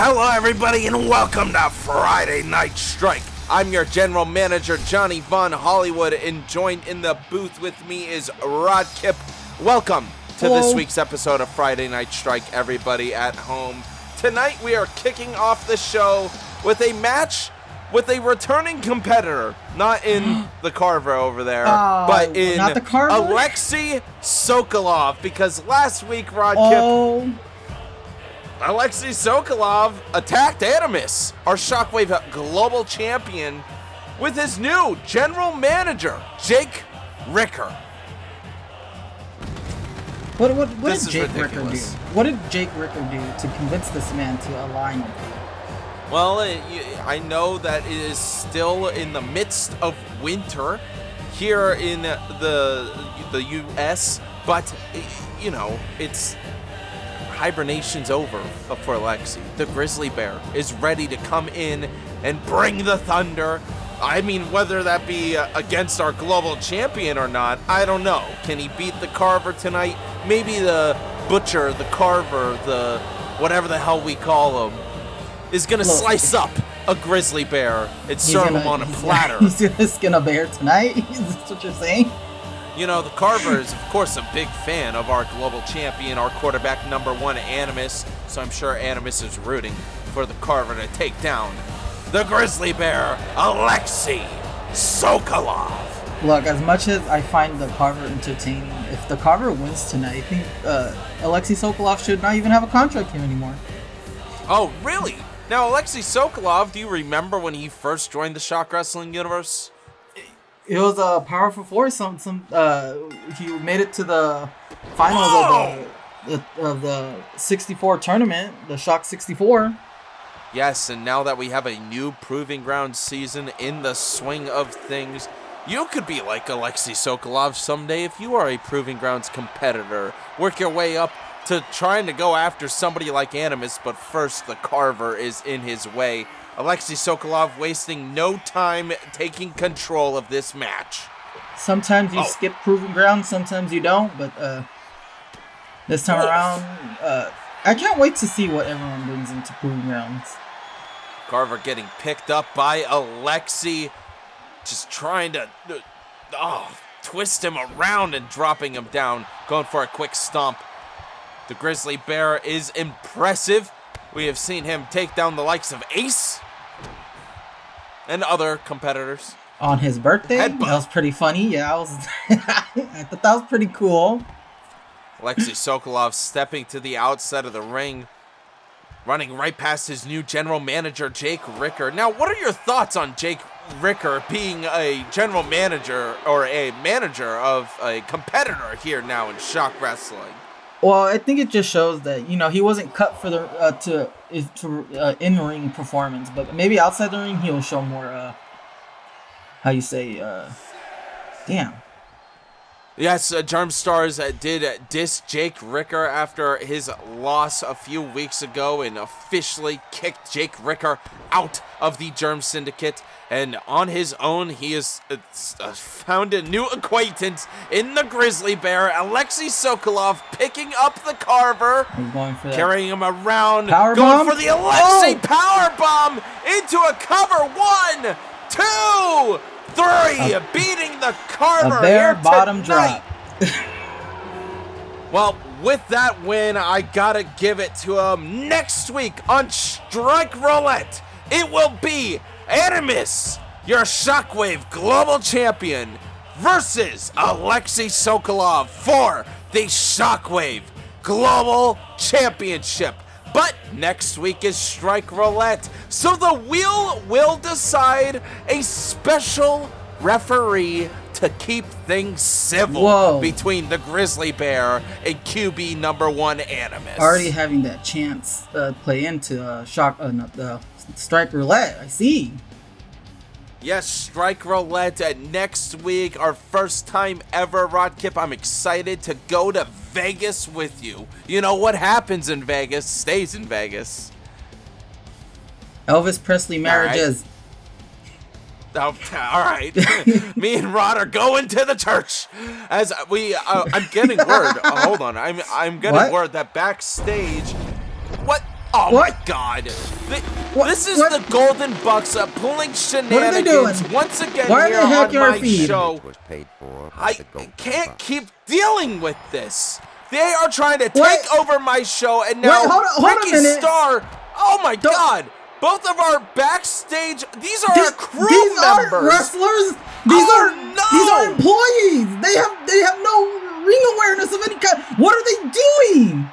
Hello, everybody, and welcome to Friday Night Strike. I'm your general manager, Johnny Von Hollywood, and joined in the booth with me is Rod Kip. Welcome to this week's episode of Friday Night Strike, everybody at home. Tonight, we are kicking off the show with a match with a returning competitor, not in the Carver over there, but in not the Carver? Alexi Sokalov, because last week, Rod Kip, Alexi Sokalov attacked Animus, our Shockwave Global Champion, with his new general manager, Jake Ricker. What did Jake Ricker do? What did Jake Ricker do to convince this man to align with you? Well, I know that it is still in the midst of winter here in the U.S., but, you know, it's... hibernation's over for Alexi. The grizzly bear is ready to come in and bring the thunder. I mean, whether that be against our global champion or not, I don't know. Can he beat the Carver tonight? Maybe the Butcher, the Carver, the whatever the hell we call him, is going to slice up a grizzly bear and serve him on a platter. He's going to skin a bear tonight? Is this what you're saying? You know, the Carver is, of course, a big fan of our global champion, our quarterback #1, Animus, so I'm sure Animus is rooting for the Carver to take down the grizzly bear, Alexi Sokalov. Look, as much as I find the Carver entertaining, if the Carver wins tonight, I think Alexi Sokalov should not even have a contract here anymore. Oh, really? Now, Alexi Sokalov, do you remember when he first joined the ShockWrestling universe? It was a powerful force. He made it to the finals of the 64 tournament, the Shock 64. Yes, and now that we have a new Proving Ground season in the swing of things, you could be like Alexi Sokalov someday if you are a Proving Grounds competitor. Work your way up to trying to go after somebody like Animus, but first the Carver is in his way. Alexi Sokalov wasting no time taking control of this match. Sometimes you skip Proving Ground, sometimes you don't, but this time around, I can't wait to see what everyone brings into Proving Grounds. Carver getting picked up by Alexi, just trying to twist him around and dropping him down, going for a quick stomp. The grizzly bear is impressive. We have seen him take down the likes of Ace and other competitors. On his birthday? That was pretty funny. Yeah, I thought that was pretty cool. Alexi Sokalov stepping to the outside of the ring, running right past his new general manager, Jake Ricker. Now, what are your thoughts on Jake Ricker being a general manager or a manager of a competitor here now in Shock Wrestling? Well, I think it just shows that, you know, he wasn't cut for the in-ring performance, but maybe outside the ring he'll show more. Damn. Yes, Germ Stars did diss Jake Ricker after his loss a few weeks ago and officially kicked Jake Ricker out of the Germ Syndicate. And on his own, he has found a new acquaintance in the Grizzly Bear, Alexi Sokalov, picking up the Carver, carrying him around, going for the Alexi Powerbomb into a cover. 1, 2, 3, beating the Carver. A bare bottom drop. Well, with that win, I gotta give it to him. Next week on Strike Roulette, it will be Animus, your Shockwave Global Champion, versus Alexi Sokalov for the Shockwave Global Championship. But next week is Strike Roulette, so the wheel will decide a special referee to keep things civil between the Grizzly Bear and QB #1 Animus. Already having that chance play into Strike Roulette, I see. Yes, Strike Roulette next week, our first time ever, Rod Kip. I'm excited to go to Vegas with you. You know what happens in Vegas stays in Vegas. Elvis Presley marriages. All right. Me and Rod are going to the church. As we, I'm getting word. Hold on. I'm getting word that backstage. What? Oh What? my God! What? This is What? the Golden Bucks pulling shenanigans doing? once again Why are here they on hacking our my feed? show. I can't keep dealing with this. They are trying to take over my show, and now hold a Rikki minute. Star. Oh my God! Both of our backstage. These are our crew these members. Aren't wrestlers. These are employees. They have no ring awareness of any kind. What are they doing?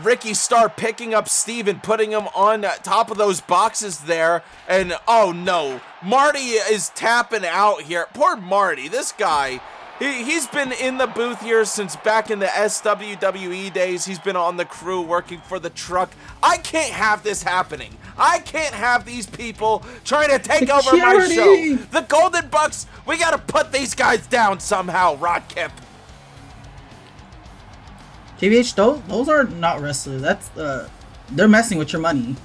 Rikki Star picking up Steve and putting him on top of those boxes there. And oh no, Marty is tapping out here. Poor Marty, this guy, he's been in the booth here since back in the SWWE days. He's been on the crew working for the truck. I can't have this happening. I can't have these people trying to take over my show. The Golden Bucks, we gotta put these guys down somehow, Rodkip. TBH, those are not wrestlers. That's they're messing with your money.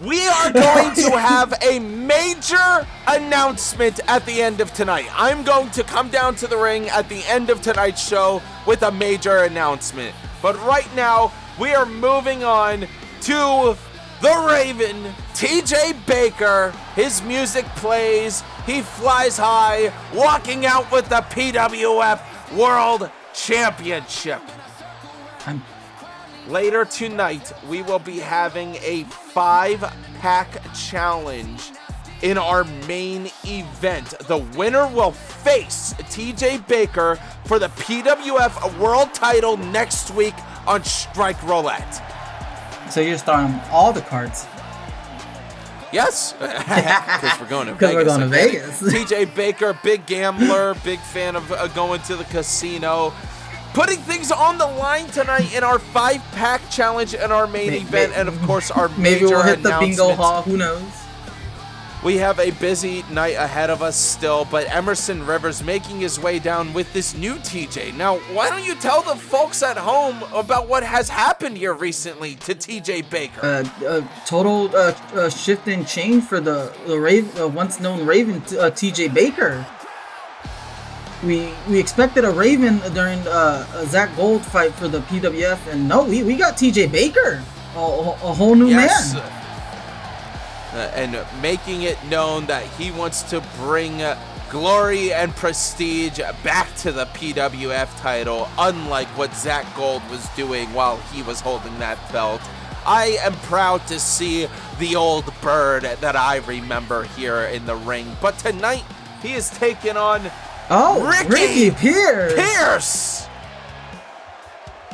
We are going to have a major announcement at the end of tonight. I'm going to come down to the ring at the end of tonight's show with a major announcement. But right now, we are moving on to the Raven, TJ Baker. His music plays. He flies high, walking out with the PWF World Championship. Later tonight, we will be having a 5-pack challenge in our main event. The winner will face TJ Baker for the PWF World title next week on Strike Roulette. So you're starting all the cards. Yes, because we're going to Vegas. We're going to Vegas. TJ Baker, big gambler, big fan of going to the casino. Putting things on the line tonight in our 5-pack challenge in our main event, and of course our maybe major we'll hit the announcements. bingo hall. Who knows? We have a busy night ahead of us still, but Emerson Rivers making his way down with this new TJ. Now, why don't you tell the folks at home about what has happened here recently to TJ Baker? Total shift and change for the once known Raven TJ Baker. We expected a Raven during a Zach Gold fight for the PWF, and no, we got TJ Baker, a whole new man. And making it known that he wants to bring glory and prestige back to the PWF title, unlike what Zach Gold was doing while he was holding that belt. I am proud to see the old bird that I remember here in the ring, but tonight he is taking on Rikki Pierce.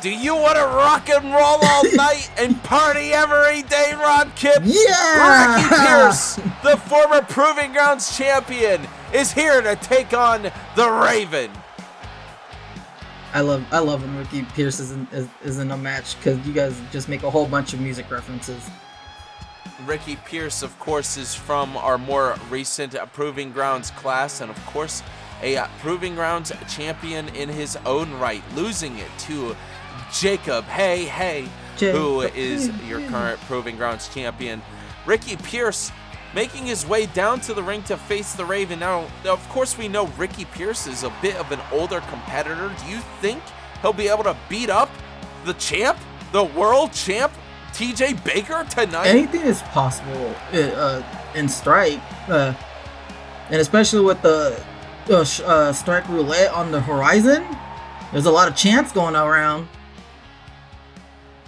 Do you want to rock and roll all night and party every day, Rodkip? Yeah! Rikki Pierce, the former Proving Grounds champion, is here to take on the Raven. I love when Rikki Pierce is in a match, because you guys just make a whole bunch of music references. Rikki Pierce, of course, is from our more recent Proving Grounds class, and of course, a Proving Grounds champion in his own right, losing it to Jacob, who is your current Proving Grounds champion. Rikki Pierce making his way down to the ring to face the Raven. Now, of course, we know Rikki Pierce is a bit of an older competitor. Do you think he'll be able to beat up the champ, the world champ, TJ Baker tonight? Anything is possible in Strike, and especially with the Strike Roulette on the horizon. There's a lot of chance going around.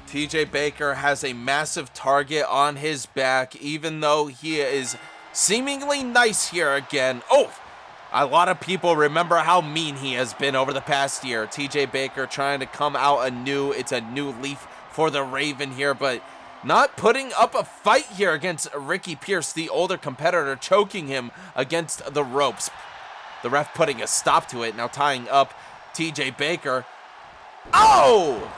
TJ Baker has a massive target on his back, even though he is seemingly nice here again. Oh, a lot of people remember how mean he has been over the past year. TJ Baker trying to come out anew. It's a new leaf for the Raven here, but not putting up a fight here against Rikki Pierce, the older competitor, choking him against the ropes. The ref putting a stop to it, now tying up TJ Baker. Oh!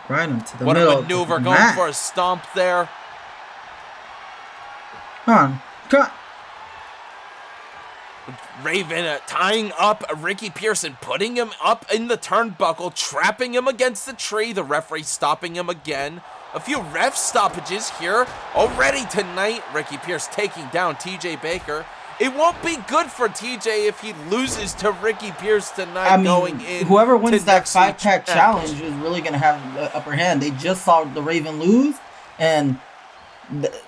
Right into the what middle. What a maneuver, going for a stomp there. Come on. Raven tying up Rikki Pierce and putting him up in the turnbuckle, trapping him against the tree. The referee stopping him again. A few ref stoppages here already tonight. Rikki Pierce taking down TJ Baker. It won't be good for TJ if he loses to Rikki Pierce tonight. I mean, going in whoever wins that 5-pack challenge is really going to have the upper hand. They just saw the Raven lose, And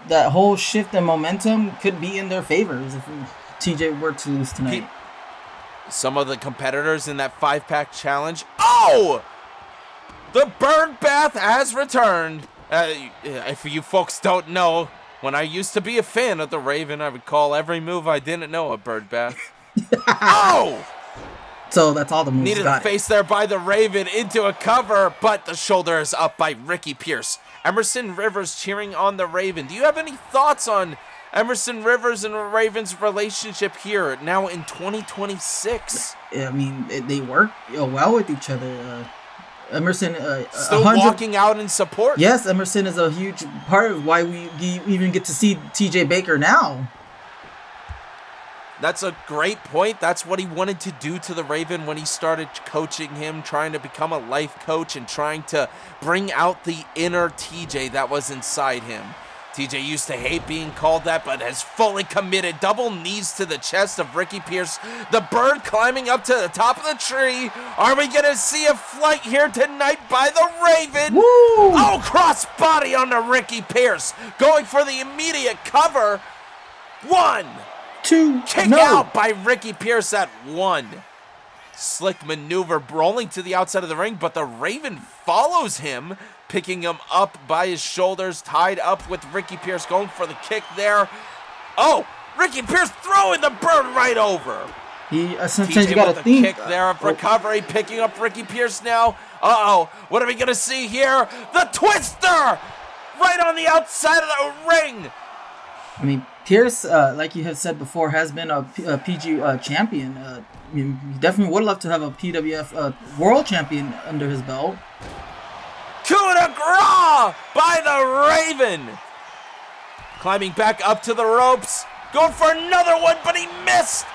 that whole shift in momentum could be in their favors if TJ were to lose tonight. Some of the competitors in that 5-pack challenge. Oh! The bird bath has returned. If you folks don't know, when I used to be a fan of the Raven, I would call every move I didn't know a bird bath. Oh! So that's all the moves. Needed a face there by the Raven into a cover, but the shoulder is up by Rikki Pierce. Emerson Rivers cheering on the Raven. Do you have any thoughts on Emerson Rivers and the Ravens' relationship here now in 2026? I mean, they work well with each other. Emerson still walking out in support. Yes, Emerson is a huge part of why we even get to see TJ Baker now. That's a great point. That's what he wanted to do to the Raven when he started coaching him, trying to become a life coach and trying to bring out the inner TJ that was inside him. TJ used to hate being called that, but has fully committed. Double knees to the chest of Rikki Pierce. The bird climbing up to the top of the tree. Are we going to see a flight here tonight by the Raven? Woo! Oh, cross body onto Rikki Pierce. Going for the immediate cover. 1, 2, kick out by Rikki Pierce at 1. Slick maneuver rolling to the outside of the ring, but the Raven follows him, picking him up by his shoulders, tied up with Rikki Pierce, going for the kick there. Oh, Rikki Pierce throwing the bird right over. Sometimes you gotta think. Kick there of recovery, picking up Rikki Pierce now. Uh-oh, what are we gonna see here? The twister! Right on the outside of the ring. I mean, Pierce, like you have said before, has been a PG champion. He definitely would love to have a PWF world champion under his belt. Coup de grace by the Raven. Climbing back up to the ropes. Going for another one, but he missed.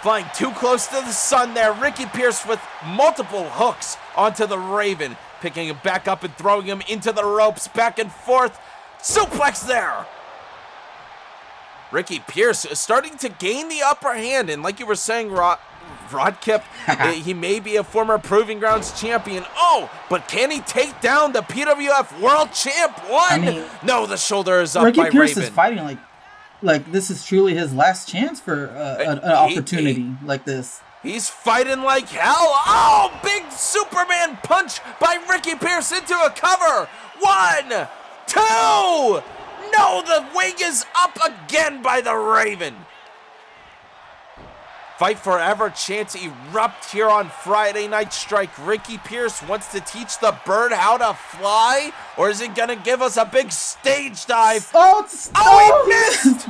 Flying too close to the sun there. Rikki Pierce with multiple hooks onto the Raven. Picking him back up and throwing him into the ropes. Back and forth. Suplex there. Rikki Pierce is starting to gain the upper hand. And like you were saying, Rod Kip, he may be a former Proving Grounds champion. Oh, but can he take down the PWF World Champ? No, the shoulder is up Rikki by Pierce Raven. is fighting like this is truly his last chance for an opportunity like this. He's fighting like hell. Oh, big Superman punch by Rikki Pierce into a cover. 1, 2. No, the wing is up again by the Raven. Fight Forever chants erupt here on Friday Night Strike. Rikki Pierce wants to teach the bird how to fly, or is it going to give us a big stage dive? Oh, he missed!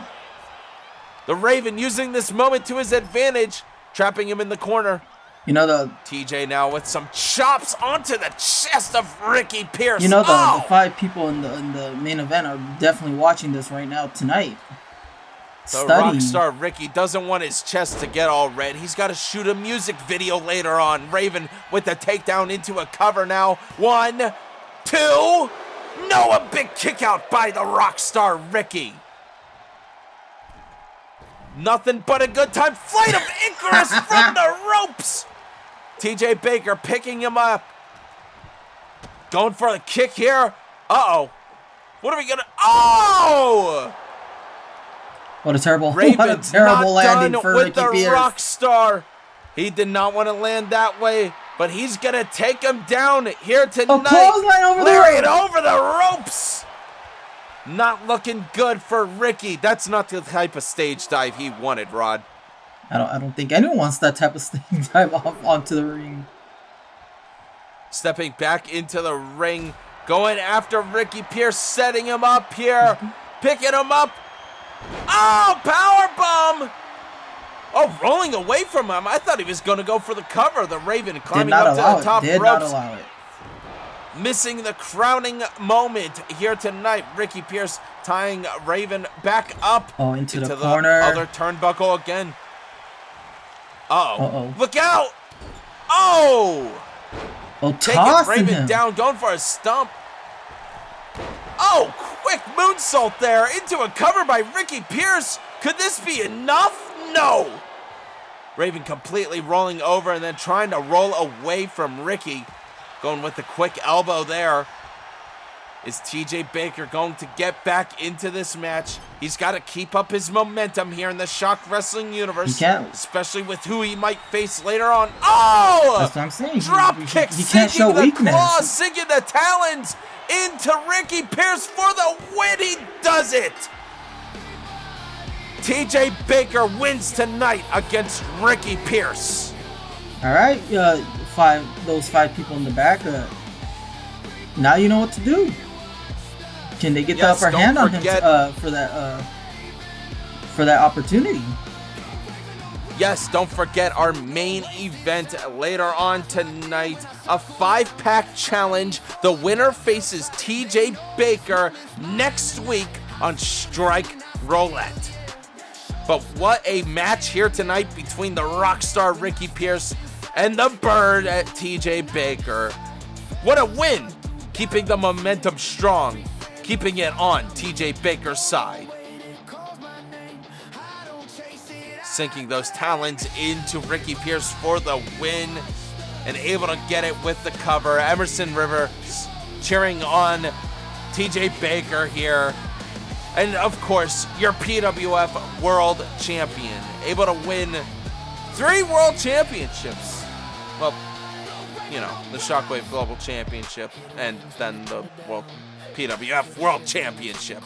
The Raven using this moment to his advantage, trapping him in the corner. You know the TJ now with some chops onto the chest of Rikki Pierce. You know the 5 people in the main event are definitely watching this right now tonight. The rock star Rikki doesn't want his chest to get all red. He's got to shoot a music video later on. Raven with the takedown into a cover now. 1, 2. No, a big kick out by the rock star Rikki. Nothing but a good time. Flight of Icarus from the ropes. TJ Baker picking him up. Going for a kick here. Uh-oh. What are we going to... Oh! What a terrible Raven's landing for with Rikki Pierce. The rock star. He did not want to land that way, but he's going to take him down here tonight. Clothesline over there. Lariat over the ropes. Not looking good for Rikki. That's not the type of stage dive he wanted, Rod. I don't think anyone wants that type of stage dive onto the ring. Stepping back into the ring, going after Rikki Pierce, setting him up here, picking him up. Oh, powerbomb! Oh, rolling away from him. I thought he was going to go for the cover. The Raven climbing up to the top ropes. Did not allow it. Missing the crowning moment here tonight. Rikki Pierce tying Raven back up. Oh, into the corner. Other turnbuckle again. Uh-oh. Look out! Oh! Taking Raven down, going for a stump. Oh, quick moonsault there into a cover by Rikki Pierce. Could this be enough? No. Raven completely rolling over and then trying to roll away from Rikki. Going with the quick elbow there. Is TJ Baker going to get back into this match? He's got to keep up his momentum here in the Shock Wrestling universe. He can't. Especially with who he might face later on. Oh! That's what I'm saying. Drop kick, he can't show the weakness. claws, sinking the talons into Rikki Pierce for the win. He does it. TJ Baker wins tonight against Rikki Pierce. All right, those five people in the back. Now you know what to do. Can they get the upper hand on him for that opportunity? Yes, don't forget our main event later on tonight, a 5-pack challenge. The winner faces TJ Baker next week on Strike Roulette. But what a match here tonight between the rockstar Rikki Pierce and the bird at TJ Baker. What a win, keeping the momentum strong, keeping it on TJ Baker's side. Sinking those talons into Rikki Pierce for the win and able to get it with the cover. Emerson Rivers cheering on TJ Baker here. And of course, your PWF World Champion, able to win 3 World Championships. Well, you know, the Shockwave Global Championship and then the PWF World Championship.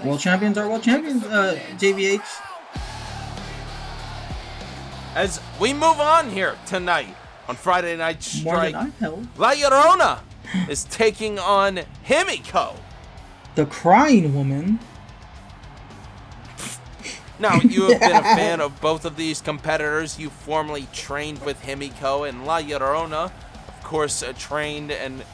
World champions are world champions, JVH. As we move on here tonight on Friday Night Strike, La Llorona is taking on Himiko, the crying woman. Now, you have been a fan of both of these competitors. You formerly trained with Himiko, and La Llorona, of course, trained and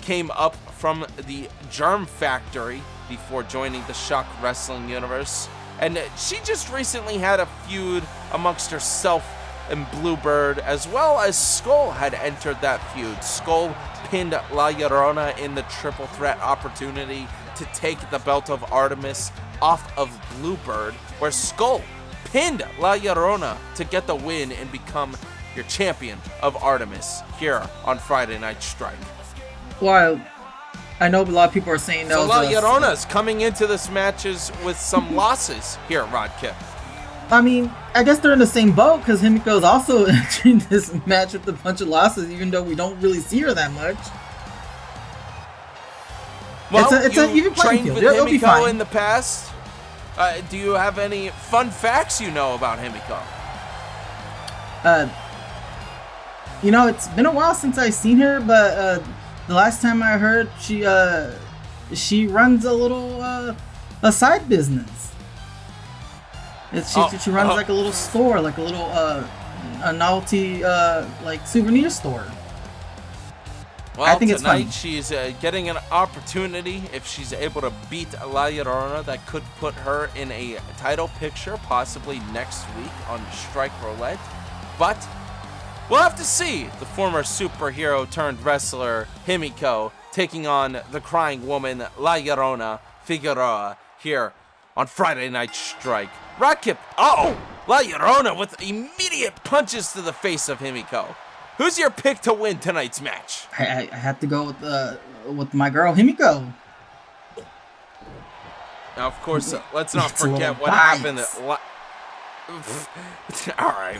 came up from the Germ Factory before joining the Shock Wrestling universe. And she just recently had a feud amongst herself and Bluebird, as well as Skull had entered that feud. Skull pinned La Llorona in the triple threat opportunity to take the belt of Artemis off of Bluebird, where Skull pinned La Llorona to get the win and become your champion of Artemis here on Friday Night Strike. Well, I know a lot of people are saying that. So La Llorona's coming into this matches with some losses here, Rod Kip. I mean, I guess they're in the same boat because Himiko's also entering this match with a bunch of losses, even though we don't really see her that much. Well, it's an even playing field. With It'll be fine. In the past. Do you have any fun facts you know about Himiko? You know, it's been a while since I've seen her, but the last time I heard, she runs a little a side business. She runs like a little store, like a little a novelty like souvenir store. Well, I think tonight it's she's getting an opportunity. If she's able to beat La Llorona, that could put her in a title picture, possibly next week on Strike Roulette. But we'll have to see. The former superhero turned wrestler Himiko taking on the crying woman La Llorona Figueroa here on Friday Night Strike. Rocket. La Llorona with immediate punches to the face of Himiko. Who's your pick to win tonight's match? I have to go with my girl Himiko. Now, of course, let's not forget what happened. All right,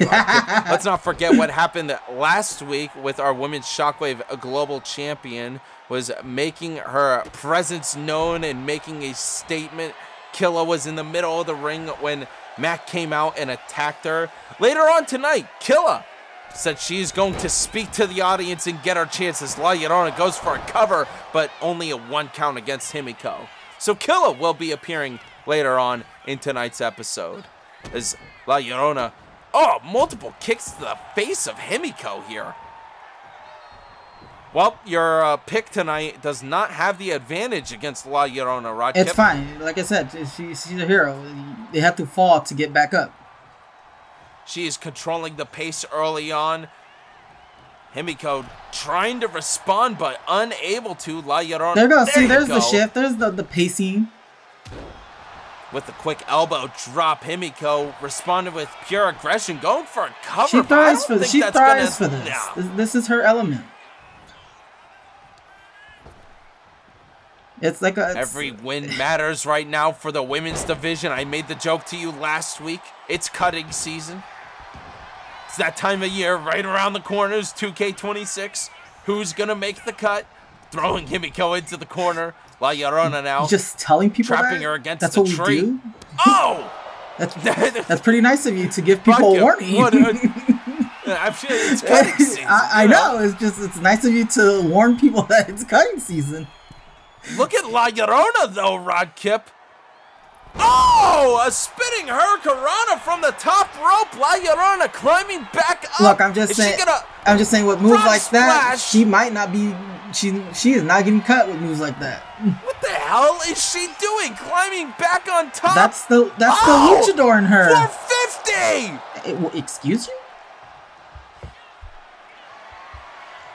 let's not forget what happened last week with our Women's Shockwave Global Champion was making her presence known and making a statement. Killa was in the middle of the ring when Mack came out and attacked her. Later on tonight, Killa said she's going to speak to the audience and get her chances. La Llorona goes for a cover, but only a 1 count against Himiko. So Killa will be appearing later on in tonight's episode. As La Llorona, multiple kicks to the face of Himiko here. Well, your pick tonight does not have the advantage against La Llorona, Rod. It's fine. Like I said, she's a hero. They have to fall to get back up. She is controlling the pace early on. Himiko trying to respond, but unable to. La Llorona. There you go. See, there's the shift. There's the pacing. With the quick elbow drop, Himiko responded with pure aggression, going for a cover. She thrives for this. This is her element. It's like every win matters right now for the women's division. I made the joke to you last week. It's cutting season. It's that time of year, right around the corners, 2K26. Who's gonna make the cut? Throwing Himiko into the corner. La Llorona now. Just telling people trapping her against that's the what tree. We do? Oh! That's pretty nice of you to give people a warning. I'm sure it's cutting season. I know. It's nice of you to warn people that it's cutting season. Look at La Llorona though, Rod Kip. Oh, a spinning hurricanrana from the top rope. La Llorona climbing back up. Look, I'm just saying with moves like that, she might not be. She is not getting cut with moves like that. What the hell is she doing? Climbing back on top. That's the luchador in her. 450. Excuse you?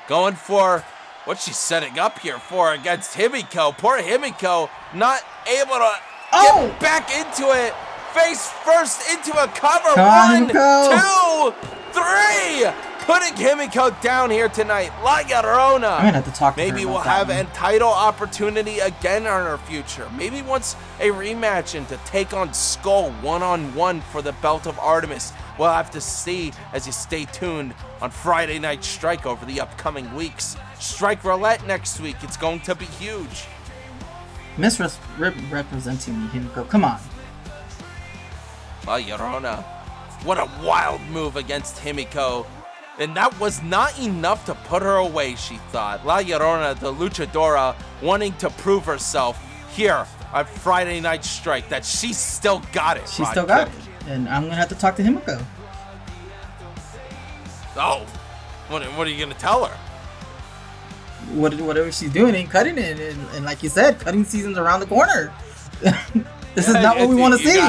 Going for what she's setting up here for against Himiko. Poor Himiko not able to get back into it. Face first into a cover. Come 1, 2, 3. Putting Himiko down here tonight. La Llorona. I'm gonna have to talk to her Maybe about we'll have a title opportunity again in our future. Maybe once a rematch and to take on Skull one-on-one for the belt of Artemis. We'll have to see as you stay tuned on Friday Night Strike over the upcoming weeks. Strike Roulette next week. It's going to be huge. Misrepresenting me, Himiko. Come on. La Llorona. What a wild move against Himiko. And that was not enough to put her away, she thought. La Llorona, the luchadora, wanting to prove herself here on Friday Night Strike, that she still got it. She still got it. And I'm going to have to talk to Himiko. Oh, what are you going to tell her? Whatever she's doing ain't cutting it. And like you said, cutting season's around the corner. This is not what we want to see.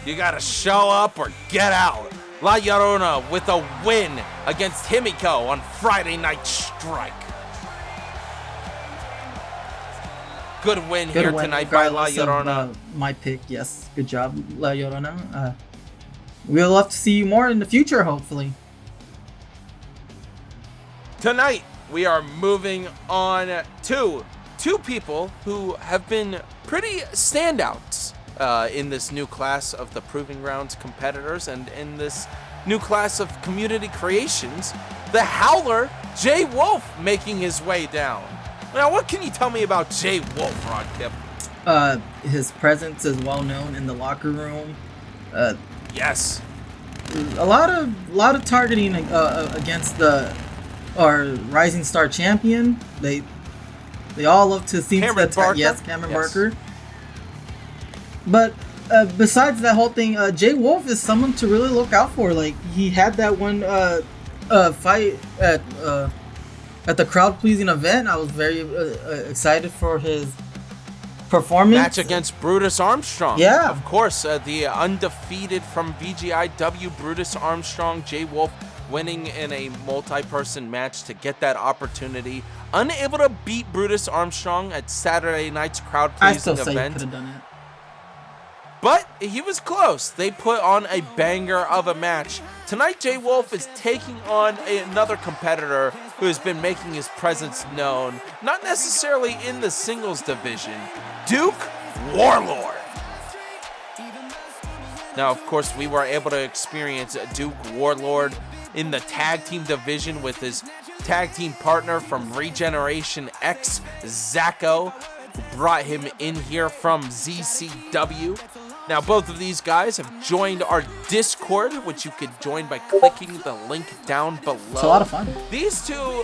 You got to show up or get out. La Llorona with a win against Himiko on Friday Night Strike. Good win here tonight by La Llorona. My pick, yes. Good job, La Llorona. We'll love to see you more in the future, hopefully. Tonight, we are moving on to two people who have been pretty standouts in this new class of the Proving Grounds competitors and in this new class of community creations. The Howler, Jay Wolf, making his way down. Now, what can you tell me about Jay Wolf, Rod Kip? His presence is well known in the locker room. Yes. A lot of targeting against our Rising Star champion. They all love to seem Cameron Barker. Yes, Cameron Barker. But besides that whole thing, Jay Wolf is someone to really look out for. Like, he had that one fight at the crowd-pleasing event. I was very excited for his performance. Match against Brutus Armstrong. Yeah. Of course, the undefeated from VGIW, Brutus Armstrong, Jay Wolf winning in a multi-person match to get that opportunity. Unable to beat Brutus Armstrong at Saturday night's crowd-pleasing event. I still say he could have done it. But he was close. They put on a banger of a match. Tonight, Jay Wolf is taking on another competitor who has been making his presence known, not necessarily in the singles division, Duke Warlord. Now, of course, we were able to experience Duke Warlord in the tag team division with his tag team partner from Regeneration X, Zacho, who brought him in here from ZCW. Now, both of these guys have joined our Discord, which you could join by clicking the link down below. It's a lot of fun. These two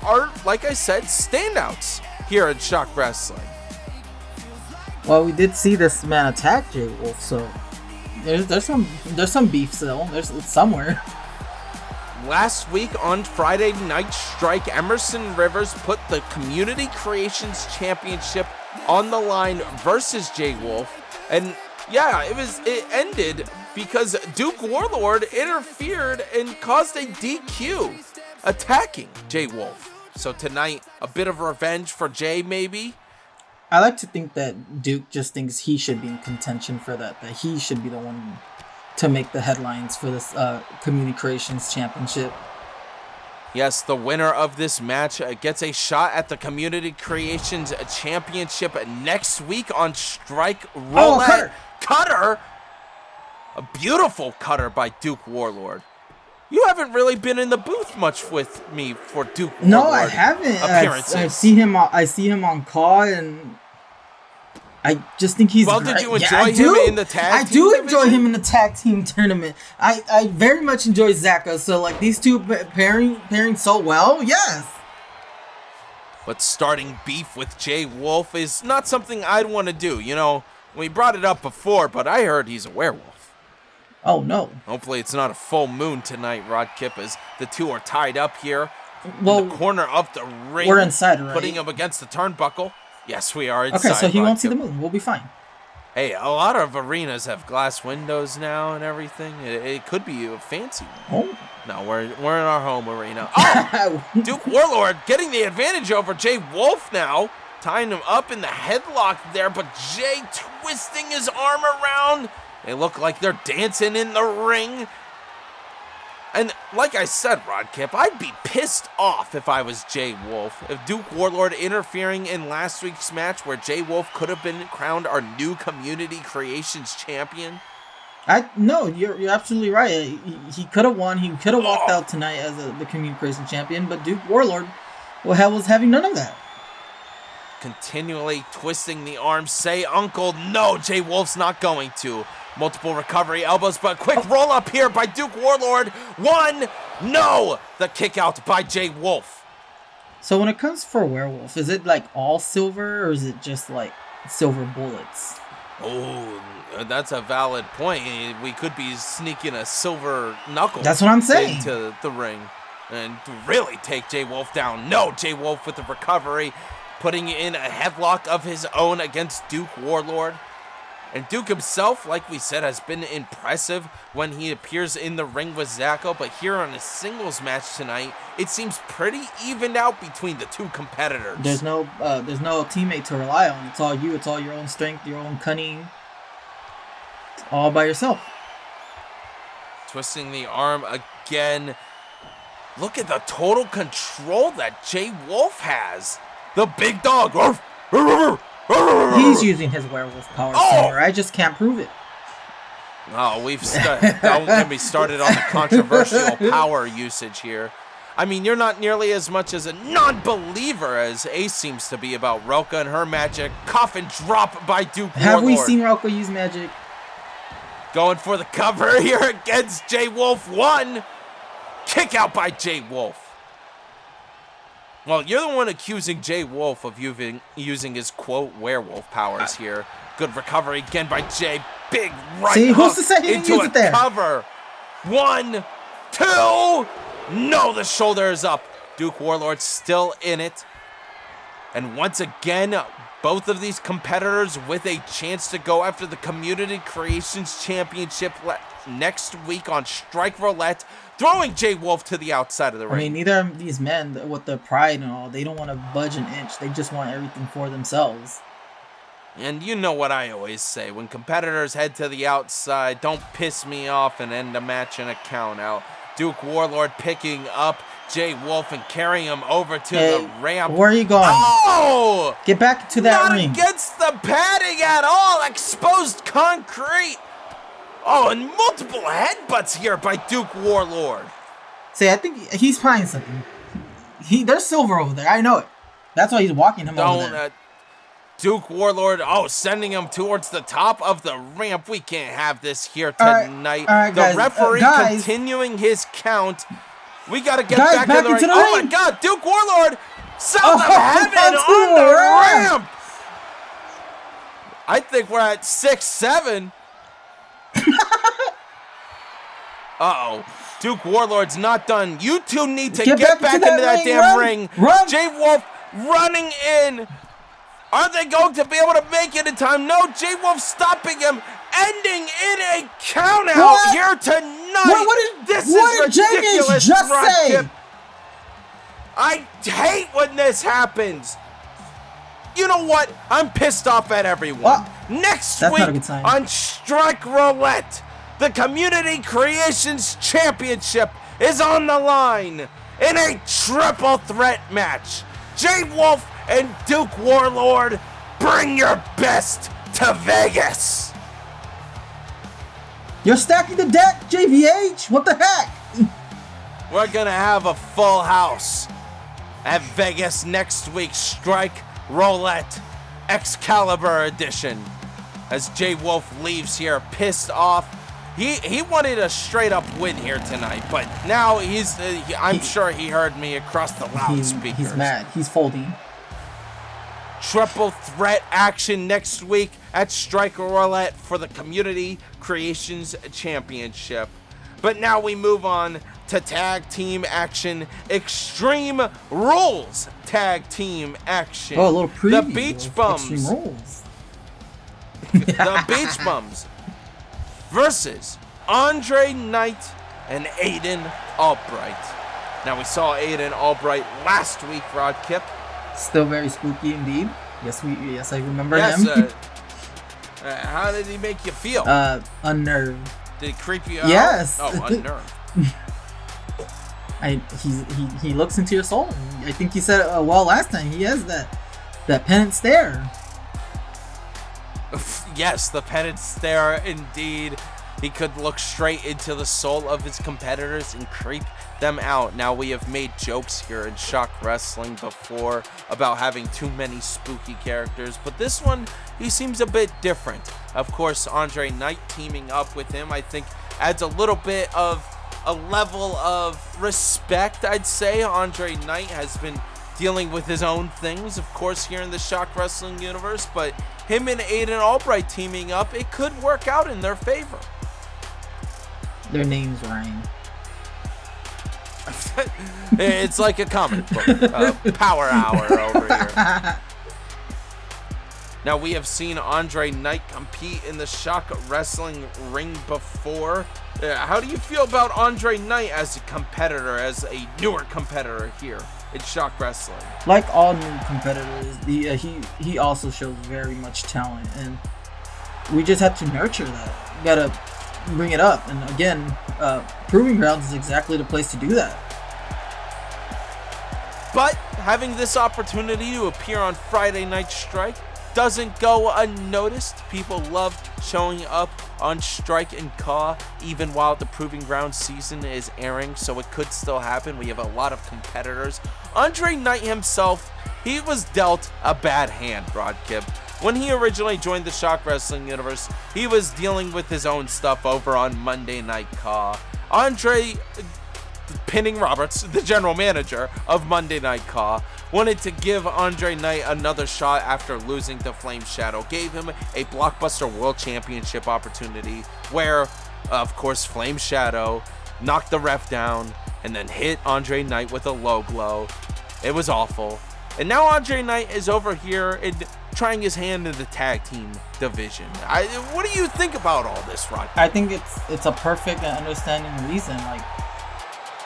are, like I said, standouts here at Shock Wrestling. Well, we did see this man attack Jay Wolf, so there's some beef still. It's somewhere. Last week on Friday Night Strike, Emerson Rivers put the Community Creations Championship on the line versus Jay Wolf, and yeah, it ended because Duke Warlord interfered and caused a DQ, attacking Jay Wolf. So tonight, a bit of revenge for Jay, maybe? I like to think that Duke just thinks he should be in contention for that he should be the one to make the headlines for this Community Creations Championship. Yes, the winner of this match gets a shot at the Community Creations Championship next week on Strike Roulette. Cutter! A beautiful cutter by Duke Warlord. You haven't really been in the booth much with me for Duke Warlord. No, I haven't. I see him on CAW, and I just think he's well. great. Did you enjoy him in the tag team I do enjoy him in the tag team tournament. I very much enjoy Zaka. So like these two pairing so well. Yes. But starting beef with Jay Wolf is not something I'd want to do. You know, we brought it up before, but I heard he's a werewolf. Oh, no. Hopefully it's not a full moon tonight, Rod Kip, as the two are tied up here well, in the corner of the ring. We're inside, right? Putting him against the turnbuckle. Yes, we are inside. Okay, so he Rod won't see Kip. the moon. We'll be fine. Hey, a lot of arenas have glass windows now and everything. It could be a fancy one. Oh. No, we're in our home arena. Oh! Duke Warlord getting the advantage over Jay Wolf now. Tying him up in the headlock there, but Jay twisting his arm around. They look like they're dancing in the ring. And like I said, Rod Kip, I'd be pissed off if I was Jay Wolf. If Duke Warlord interfering in last week's match where Jay Wolf could have been crowned our new Community Creations champion. No, you're absolutely right. He could have won. He could have walked out tonight as the Community Creations champion, but Duke Warlord was having none of that. Continually twisting the arm. Say, Uncle, no, Jay Wolf's not going to. Multiple recovery elbows, but quick roll up here by Duke Warlord. One, no! The kick out by Jay Wolf. So when it comes for Werewolf, is it like all silver or is it just like silver bullets? Oh, that's a valid point. We could be sneaking a silver knuckle. That's what I'm saying. Into the ring and really take Jay Wolf down. No, Jay Wolf with the recovery, putting in a headlock of his own against Duke Warlord. And Duke himself, like we said, has been impressive when he appears in the ring with Zacko, but here on a singles match tonight, it seems pretty evened out between the two competitors. There's no teammate to rely on. It's all you. It's all your own strength, your own cunning. It's all by yourself. Twisting the arm again. Look at the total control that Jay Wolf has. The big dog. He's using his werewolf power somewhere. I just can't prove it. Oh, don't get me started on the controversial power usage here. I mean, you're not nearly as much as a non-believer as Ace seems to be about Roka and her magic. Coffin drop by Duke Warlord. Have we seen Roka use magic? Going for the cover here against Jay Wolf. One. Kick out by Jay Wolf. Well, you're the one accusing Jay Wolf of using his, quote, werewolf powers here. Good recovery again by Jay. Big right See, hook who's to say he didn't into use a it there? cover. 1, 2. No, the shoulder is up. Duke Warlord still in it. And once again, both of these competitors with a chance to go after the Community Creations Championship next week on Strike Roulette, throwing Jay Wolf to the outside of the ring. I mean, neither of these men, with their pride and all, they don't want to budge an inch. They just want everything for themselves. And you know what I always say, when competitors head to the outside, don't piss me off and end a match in a count out. Duke Warlord picking up Jay Wolf and carrying him over to the ramp. Where are you going? Oh! Get back to that ring. Not against the padding at all. Exposed concrete. Oh, and multiple headbutts here by Duke Warlord. See, I think he's trying something. There's silver over there. I know it. That's why he's walking him over there. Duke Warlord, sending him towards the top of the ramp. We can't have this here tonight. All right, the guys, referee continuing his count. We got to get back in the ring. Oh, my God. Duke Warlord. Sound of heaven on the ramp. I think we're at 6, 7. Uh-oh. Duke Warlord's not done. You two need to get back into that damn ring. Run. Jay Wolf running in. Are they going to be able to make it in time? No, Jay Wolf stopping him, ending in a countout here tonight. This is ridiculous. Just say. I hate when this happens. You know what? I'm pissed off at everyone. Next week on Strike Roulette, the Community Creations Championship is on the line. in a triple threat match. Jay Wolf and Duke Warlord, bring your best to Vegas. You're stacking the deck, JVH. What the heck? We're gonna have a full house at Vegas next week. Strike Roulette Excalibur edition. As Jay Wolf leaves here pissed off. He wanted a straight up win here tonight, but now I'm sure he heard me across the loudspeakers. He's mad. He's folding. Triple threat action next week at Strike Roulette for the Community Creations Championship. But now we move on to tag team action. Extreme Rules tag team action. Oh, a little preview. The Beach Bums. Extreme Rules. The Beach Bums versus Andre Knight and Aidne Albright. Now we saw Aidne Albright last week, Rod Kip. Still very spooky indeed. Yes, I remember him. How did he make you feel? Unnerved. Did he creep you out? Yes. Oh, unnerved. He looks into your soul. I think he said it well last time. He has that pennant stare. Yes, the pennant stare, indeed. He could look straight into the soul of his competitors and creep them out. Now, we have made jokes here in Shock Wrestling before about having too many spooky characters, but this one, he seems a bit different. Of course, Andre Knight teaming up with him, I think, adds a little bit of a level of respect, I'd say. Andre Knight has been dealing with his own things, of course, here in the Shock Wrestling universe, but him and Aidne Albright teaming up, it could work out in their favor. Their names rhyme. It's like a comic book, power hour over here. Now, we have seen Andre Knight compete in the Shock Wrestling ring before. How do you feel about Andre Knight as a competitor, as a newer competitor here in Shock Wrestling? Like all new competitors, he also shows very much talent, and we just have to nurture that. We gotta bring it up, and again, Proving Grounds is exactly the place to do that. But having this opportunity to appear on Friday Night Strike doesn't go unnoticed. People love showing up on Strike and Caw even while the Proving Grounds season is airing, so it could still happen. We have a lot of competitors. Andre Knight himself, he was dealt a bad hand, Rod Kip. When he originally joined the Shock Wrestling universe, he was dealing with his own stuff over on Monday Night Caw. Andre Pinning Roberts, the general manager of Monday Night Caw, wanted to give Andre Knight another shot after losing to Flame Shadow, gave him a Blockbuster World Championship opportunity where, of course, Flame Shadow knocked the ref down and then hit Andre Knight with a low blow. It was awful. And now Andre Knight is over here and trying his hand in the tag team division. What do you think about all this, Rod? I think it's a perfect and understanding reason. Like,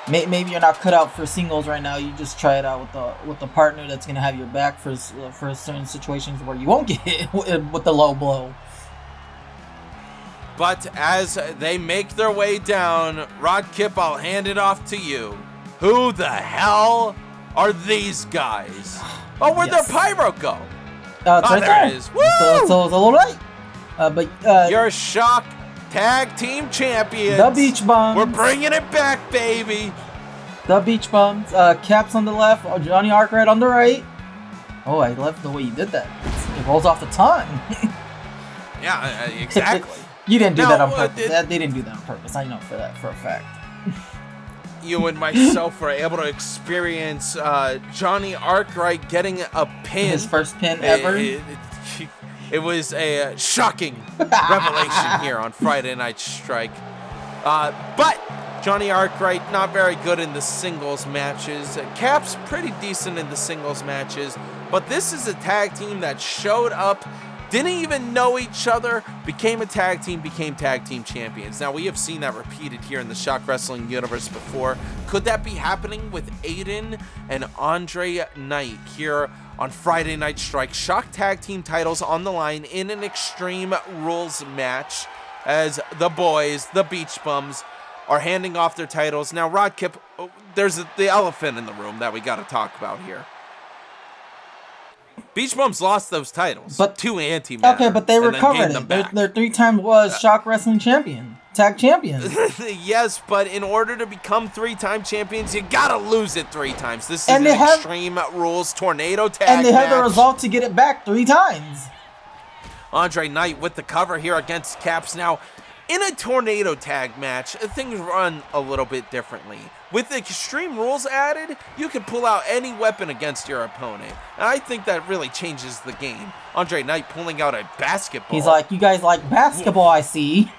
maybe you're not cut out for singles right now. You just try it out with the partner that's gonna have your back for certain situations where you won't get hit with the low blow. But as they make their way down, Rod Kip, I'll hand it off to you. Who the hell are these guys? Oh, where'd their pyro go? It's right there it is. Woo! It's a little late. But you're Shock Tag Team Champions. The Beach Bums. We're bringing it back, baby. The Beach Bums. Caps on the left. Johnny Arkwright on the right. Oh, I love the way you did that. It rolls off the tongue. Yeah, exactly. You didn't do that on purpose. They didn't do that on purpose. I know for a fact. You and myself were able to experience Johnny Arkwright getting a pin. His first pin ever. It was a shocking revelation here on Friday Night Strike. But Johnny Arkwright, not very good in the singles matches. Cap's pretty decent in the singles matches. But this is a tag team that showed up, didn't even know each other, became a tag team, became tag team champions. Now, we have seen that repeated here in the Shock Wrestling universe before. Could that be happening with Aidne and Andre Knight here on Friday Night Strike? Shock tag team titles on the line in an Extreme Rules match as the boys, the Beach Bums, are handing off their titles. Now, Rod Kip, there's the elephant in the room that we got to talk about here. Beach Bums lost those titles to Antimatter. Okay, but they recovered it. They're 3-time Shock Wrestling champion, tag champions. Yes, but in order to become 3-time champions, you gotta lose it 3 times. This is an Extreme Rules Tornado tag and they have match. the result to get it back 3 times. Andre Knight with the cover here against Caps. Now, in a tornado tag match, things run a little bit differently. With the Extreme Rules added, you can pull out any weapon against your opponent. And I think that really changes the game. Andre Knight pulling out a basketball. He's like, you guys like basketball, I see.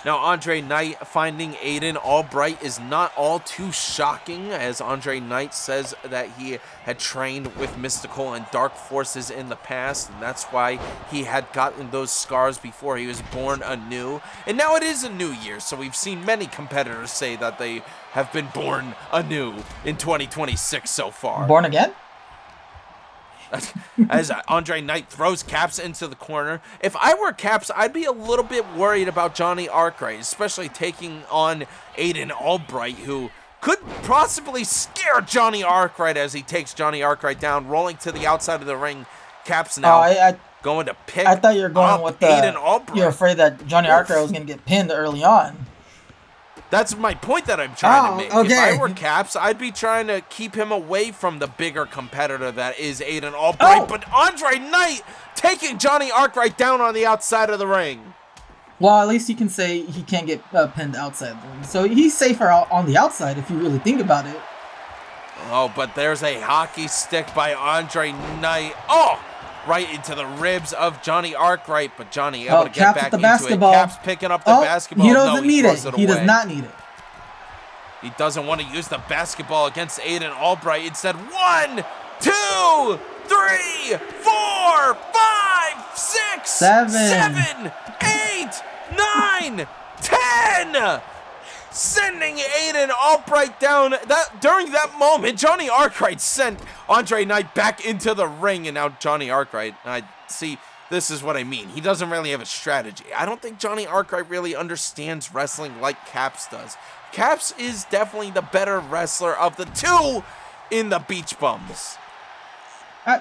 Now, Andre Knight finding Aidne Albright is not all too shocking, as Andre Knight says that he had trained with mystical and dark forces in the past, and that's why he had gotten those scars before he was born anew. And now it is a new year, so we've seen many competitors say that they have been born anew in 2026 so far. Born again? As Andre Knight throws Caps into the corner. If I were Caps, I'd be a little bit worried about Johnny Arkwright, especially taking on Aidne Albright, who could possibly scare Johnny Arkwright as he takes Johnny Arkwright down, rolling to the outside of the ring. Caps now going to pick I thought you were going with Aidne Albright. You're afraid that Johnny Arkwright was going to get pinned early on. That's my point that I'm trying to make. Okay. If I were Caps, I'd be trying to keep him away from the bigger competitor that is Aidne Albright. But Andre Knight taking Johnny Arkwright down on the outside of the ring. Well, at least you can say he can't get pinned outside the ring. So he's safer on the outside if you really think about it. Oh, but there's a hockey stick by Andre Knight. Oh! Right into the ribs of Johnny Arkwright, but Johnny able to get back into it. Caps picking up the basketball. He doesn't need it. He does not need it. He doesn't want to use the basketball against Aidne Albright. Instead, 1, 2, 3, 4, 5, 6, 7, 8, 9, 10. Sending Aidne Albright down. During that moment, Johnny Arkwright sent Andre Knight back into the ring, and now Johnny Arkwright, this is what I mean. He doesn't really have a strategy. I don't think Johnny Arkwright really understands wrestling like Caps does. Caps is definitely the better wrestler of the two in the Beach Bums. They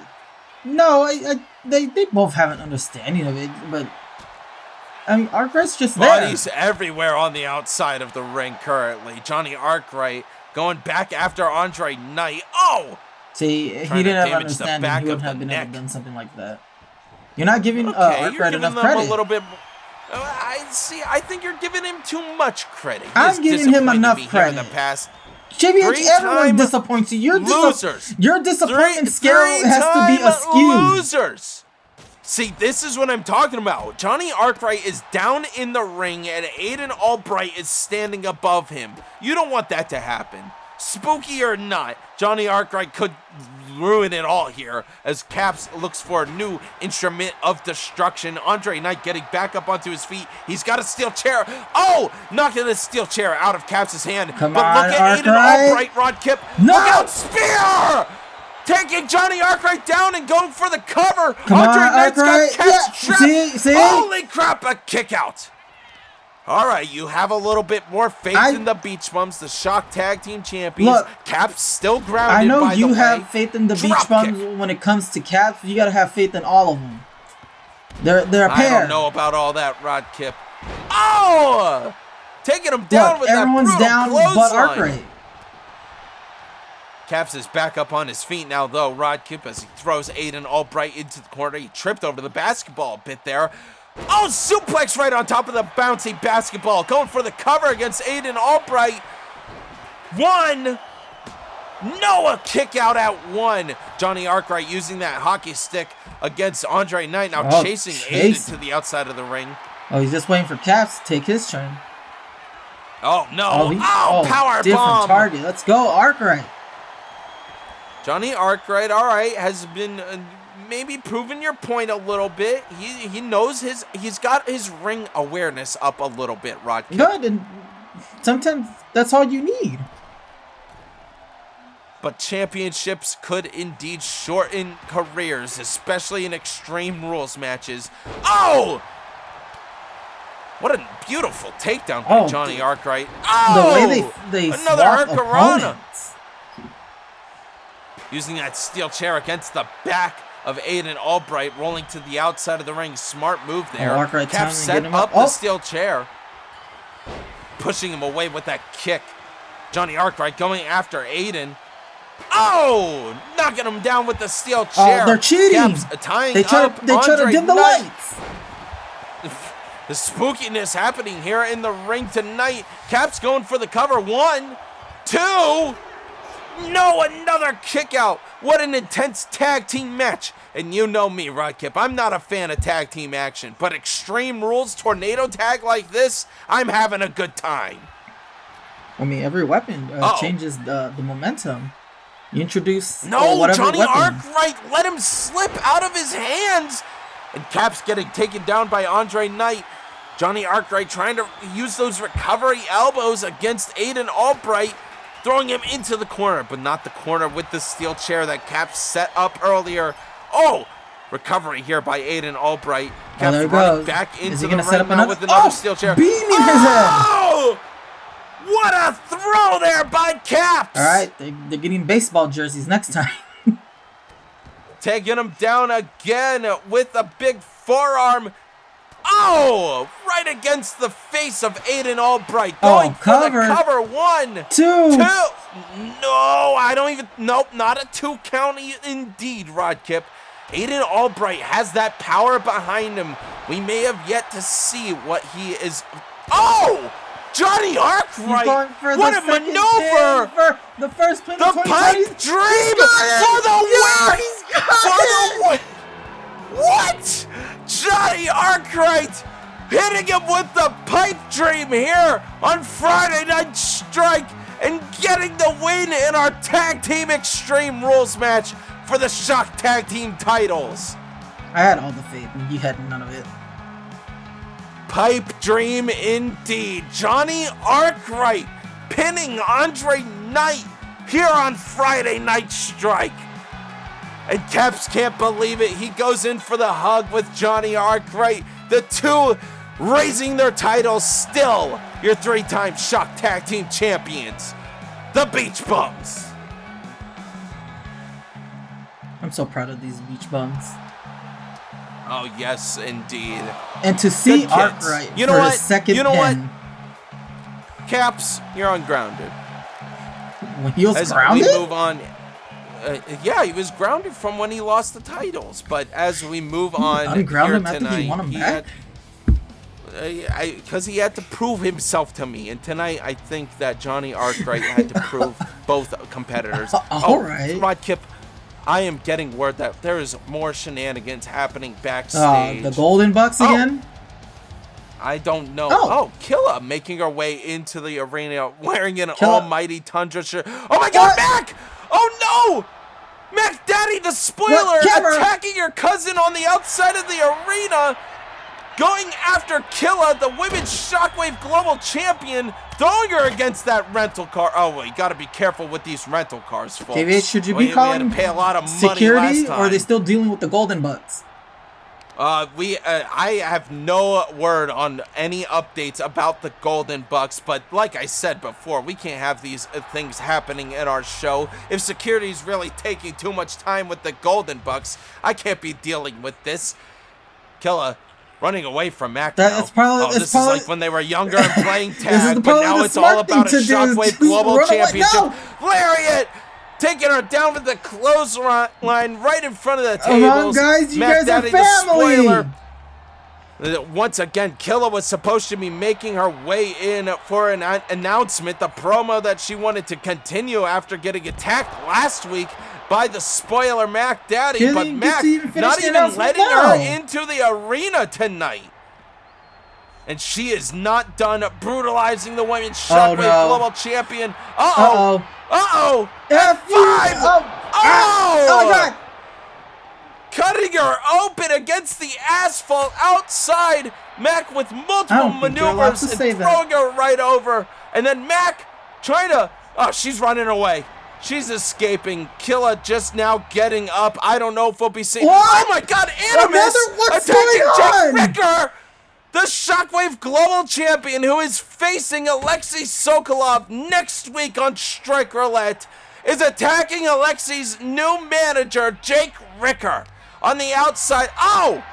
both have an understanding of it, but I mean, Arkwright's just there. Bodies everywhere on the outside of the ring currently. Johnny Arkwright going back after Andre Knight. Oh! See, he didn't have understanding. He wouldn't have been able to do something like that. You're not giving Arkwright enough credit. A little bit. I think you're giving him too much credit. I'm giving him enough credit. In the past. JBH, everyone disappoints you. Your disappointment scale has to be askew. Losers. See, this is what I'm talking about. Johnny Arkwright is down in the ring and Aidne Albright is standing above him. You don't want that to happen. Spooky or not, Johnny Arkwright could ruin it all here as Caps looks for a new instrument of destruction. Andre Knight getting back up onto his feet. He's got a steel chair. Oh, knocking the steel chair out of Caps' hand. But look at Aidne Albright, Rod Kip. No! Look out, spear! Taking Johnny Arkwright down and going for the cover. Andre Knight's got Caps trapped. See? Holy crap, a kick out. All right, you have a little bit more faith in the Beach Bums, the Shock Tag Team Champions. Look, Caps still grounded, I know by you the have way. faith in the Beach Bums when it comes to Caps. You got to have faith in all of them. They're a pair. I don't know about all that, Rod Kip. Oh! Taking him down with that brutal down clothesline. but Arkwright. Caps is back up on his feet now, though. Rod Kip, as he throws Aidne Albright into the corner. He tripped over the basketball a bit there. Oh, suplex right on top of the bouncy basketball. Going for the cover against Aidne Albright. 1. Noah kick out at 1. Johnny Arkwright using that hockey stick against Andre Knight. Now chasing Aidne to the outside of the ring. Oh, he's just waiting for Caps to take his turn. Oh, no. Power different bomb. Target. Let's go, Arkwright. Johnny Arkwright, all right, has been maybe proving your point a little bit. He knows he's got his ring awareness up a little bit, Rod Kip. Good, and sometimes that's all you need. But championships could indeed shorten careers, especially in Extreme Rules matches. Oh! What a beautiful takedown by Johnny Arkwright. The way they another swap Hurricanrana. opponents. Using that steel chair against the back of Aidne Albright, rolling to the outside of the ring. Smart move there. Cap set up the steel chair, pushing him away with that kick. Johnny Arkwright going after Aidne. Oh, knocking him down with the steel chair. Oh, they're cheating. They try to dim the lights. The spookiness happening here in the ring tonight. Cap's going for the cover. 1, 2. No, another kick out. What an intense tag team match. And you know me, Rodkip. I'm not a fan of tag team action, but Extreme Rules tornado tag like this, I'm having a good time. I mean, every weapon changes the momentum. You introduce Johnny weapon. Arkwright let him slip out of his hands. And Cap's getting taken down by Andre Knight. Johnny Arkwright trying to use those recovery elbows against Aidne Albright, throwing him into the corner, but not the corner with the steel chair that Cap set up earlier. Oh, recovery here by Aidne Albright. Cap running back into the ring now with another steel chair. Beaming his head. What a throw there by Caps. All right, they're getting baseball jerseys next time. Taking him down again with a big forearm. Oh, right against the face of Aidne Albright. Going for the cover. 1, 2. No, I don't even. Nope, not a 2 count indeed, Rodkip. Aidne Albright has that power behind him. We may have yet to see what he is. Oh! Johnny Arkwright! What a maneuver! For the first pin. The pipe dream for the win! For the win! What? Johnny Arkwright hitting him with the pipe dream here on Friday Night Strike and getting the win in our Tag Team Extreme Rules match for the Shock Tag Team titles. I had all the faith and you had none of it. Pipe dream indeed. Johnny Arkwright pinning Andre Knight here on Friday Night Strike. And Caps can't believe it. He goes in for the hug with Johnny Arkwright. The two raising their titles, still your 3-time Shock Tag Team Champions, the Beach Bums. I'm so proud of these Beach Bums. Oh, yes, indeed. And to see Arkwright for his second pin. What? Caps, you're ungrounded. When he was grounded? We move on. Yeah, he was grounded from when he lost the titles. But as we move on here tonight, he won him back? Because he had to prove himself to me. And tonight, I think that Johnny Arkwright had to prove both competitors. All right. Rodkip, I am getting word that there is more shenanigans happening backstage. The Golden Bucks again? I don't know. Oh, Killa making her way into the arena wearing an almighty Tundra shirt. Oh my God, Mack! Oh no! Mack Daddy the spoiler attacking your cousin on the outside of the arena. Going after Killa, the Women's Shockwave Global Champion, throwing her against that rental car. Oh, well, you got to be careful with these rental cars, folks. KVH, should you be calling pay a lot of security, money last time. or are they still dealing with the Golden Bucks? I have no word on any updates about the Golden Bucks, but like I said before, we can't have these things happening in our show. If security's really taking too much time with the Golden Bucks, I can't be dealing with this. Killa running away from Mack now. This is like when they were younger and playing tag, but now it's all about a Shockwave Global Championship. Lariat! Taking her down with the clothesline right in front of the tables. Come on, guys, you guys are family. Once again, Killa was supposed to be making her way in for an announcement, the promo that she wanted to continue after getting attacked last week by the spoiler Mack Daddy, but Mack not even letting her into the arena tonight. And she is not done brutalizing the Women's Shockwave Global Champion. Uh-oh. Uh-oh. F5. Oh, God. Cutting her open against the asphalt outside. Mack with multiple maneuvers and throwing her right over. And then Mack trying to... Oh, she's running away. She's escaping. Killa just now getting up. I don't know if we'll be seeing... What? Oh, my God. Animus attacking Jake Ricker. the Shockwave Global Champion, who is facing Alexi Sokalov next week on Strike Roulette, is attacking Alexi's new manager, Jake Ricker, on the outside. Oh!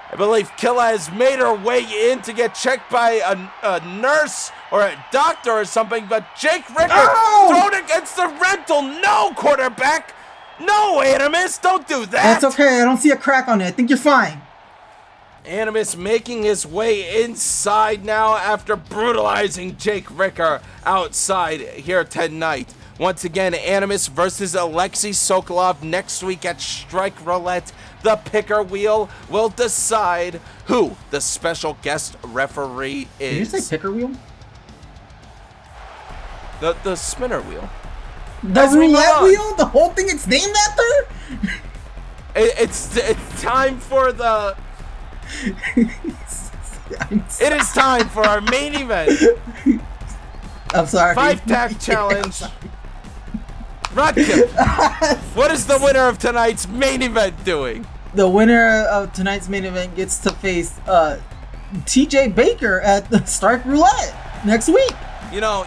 I believe Killa has made her way in to get checked by a nurse or a doctor or something, but Jake Ricker thrown against the rental. No, quarterback. No, Animus, don't do that. That's okay. I don't see a crack on it. I think you're fine. Animus making his way inside now after brutalizing Jake Ricker outside here tonight. Once again, Animus versus Alexi Sokalov next week at Strike Roulette. The picker wheel will decide who the special guest referee is. Did you say picker wheel? The spinner wheel. The roulette wheel? The whole thing it's named after? It's time for the... It is time for our main event. I'm sorry. 5-pack challenge. Rikki, what is the winner of tonight's main event doing? The winner of tonight's main event gets to face TJ Baker at the Strike Roulette next week. You know,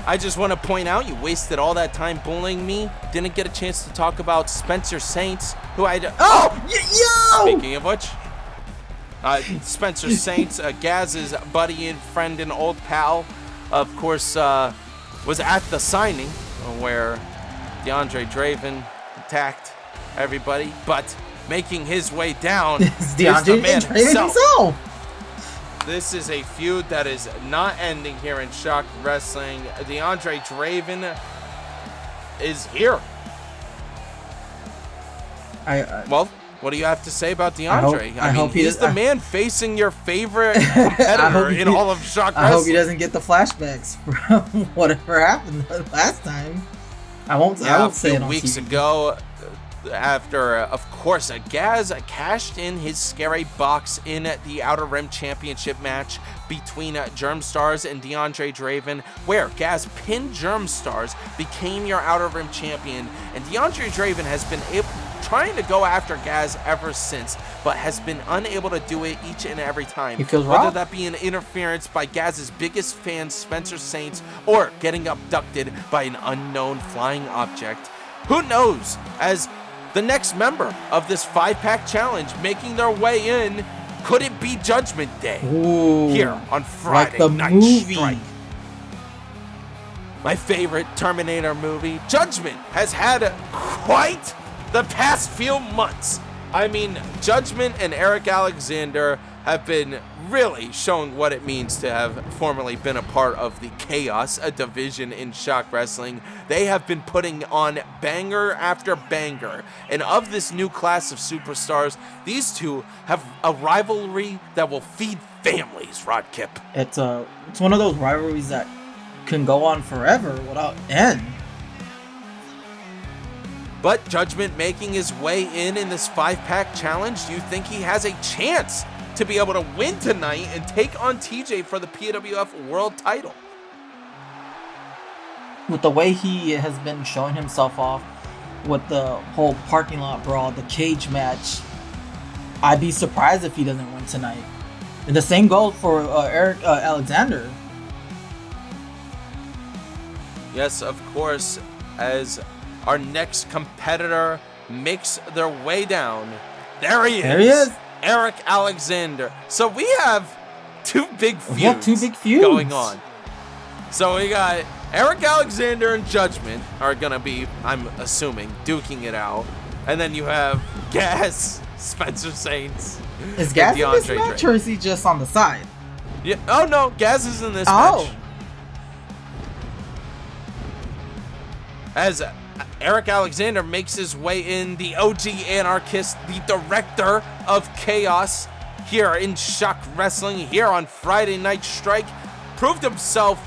I just want to point out you wasted all that time bullying me. Didn't get a chance to talk about Spencer Saints, who I... Yo! Speaking of which, Spencer Saints, Gaz's buddy and friend and old pal, of course, was at the signing where DeAndre Draven attacked everybody, but making his way down is the man himself. This is a feud that is not ending here in Shock Wrestling. DeAndre Draven is here. Well, what do you have to say about DeAndre? I mean, he's the man facing your favorite competitor in all of Shock Wrestling. I hope he doesn't get the flashbacks from whatever happened last time. I won't say it on TV. A few weeks ago, after, of course, Gaz cashed in his scary box in the Outer Rim Championship match between Germstars and DeAndre Draven, where Gaz pinned Germstars, became your Outer Rim champion, and DeAndre Draven has been trying to go after Gaz ever since, but has been unable to do it each and every time. He feels whether robbed. that be an interference by Gaz's biggest fan, Spencer Saints, or getting abducted by an unknown flying object. Who knows? As the next member of this 5-pack challenge making their way in, could it be Judgment Day? Ooh, here on Friday like the Night movie. Strike. My favorite Terminator movie, Judgment, has had quite the past few months. I mean, Judgment and Arik Alexander have been really showing what it means to have formerly been a part of the Chaos, a division in Shock Wrestling. They have been putting on banger after banger. And of this new class of superstars, these two have a rivalry that will feed families, Rod Kip. It's one of those rivalries that can go on forever without end. But Judgment making his way in this 5-pack challenge, do you think he has a chance to be able to win tonight and take on TJ for the PWF World title? With the way he has been showing himself off with the whole parking lot brawl, the cage match, I'd be surprised if he doesn't win tonight. And the same goes for Arik Alexander. Yes, of course, as our next competitor makes their way down. There he is. Arik Alexander. So we have two big feuds going on. So we got Arik Alexander and Judgment are gonna be, I'm assuming, duking it out. And then you have Gaz, Spencer Saints. Is Gaz in this match or is he just on the side? Yeah. Oh no, Gaz is in this match. As Arik Alexander makes his way in, the OG Anarchist, the director of Chaos here in Shock Wrestling, here on Friday Night Strike, proved himself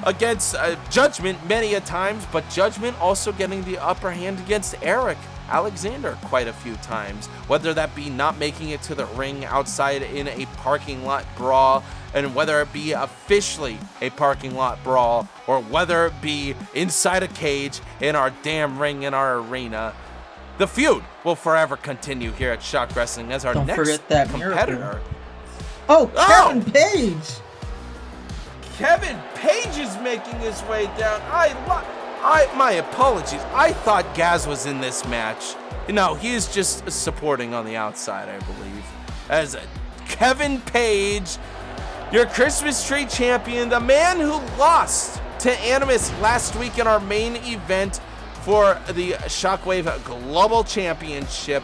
against Judgment many a times, but Judgment also getting the upper hand against Arik Alexander quite a few times, whether that be not making it to the ring outside in a parking lot brawl, and whether it be officially a parking lot brawl, or whether it be inside a cage in our damn ring in our arena. The feud will forever continue here at Shock Wrestling as our next competitor Oh, Kevin Page. Kevin Page is making his way down. My apologies. I thought Gaz was in this match. No, he is just supporting on the outside, I believe. As Kevin Page, your Christmas tree champion, the man who lost to Animus last week in our main event for the Shockwave Global Championship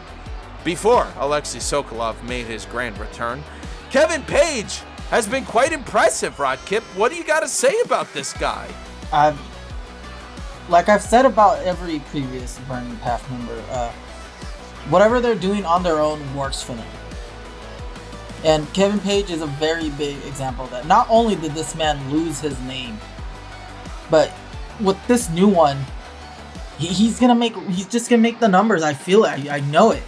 before Alexi Sokalov made his grand return. Kevin Page has been quite impressive, Rodkip. What do you got to say about this guy? Like I've said about every previous Burning Path member, whatever they're doing on their own works for them. And Kevin Page is a very big example of that. Not only did this man lose his name, but with this new one, he's just gonna make the numbers. I feel it. I know it.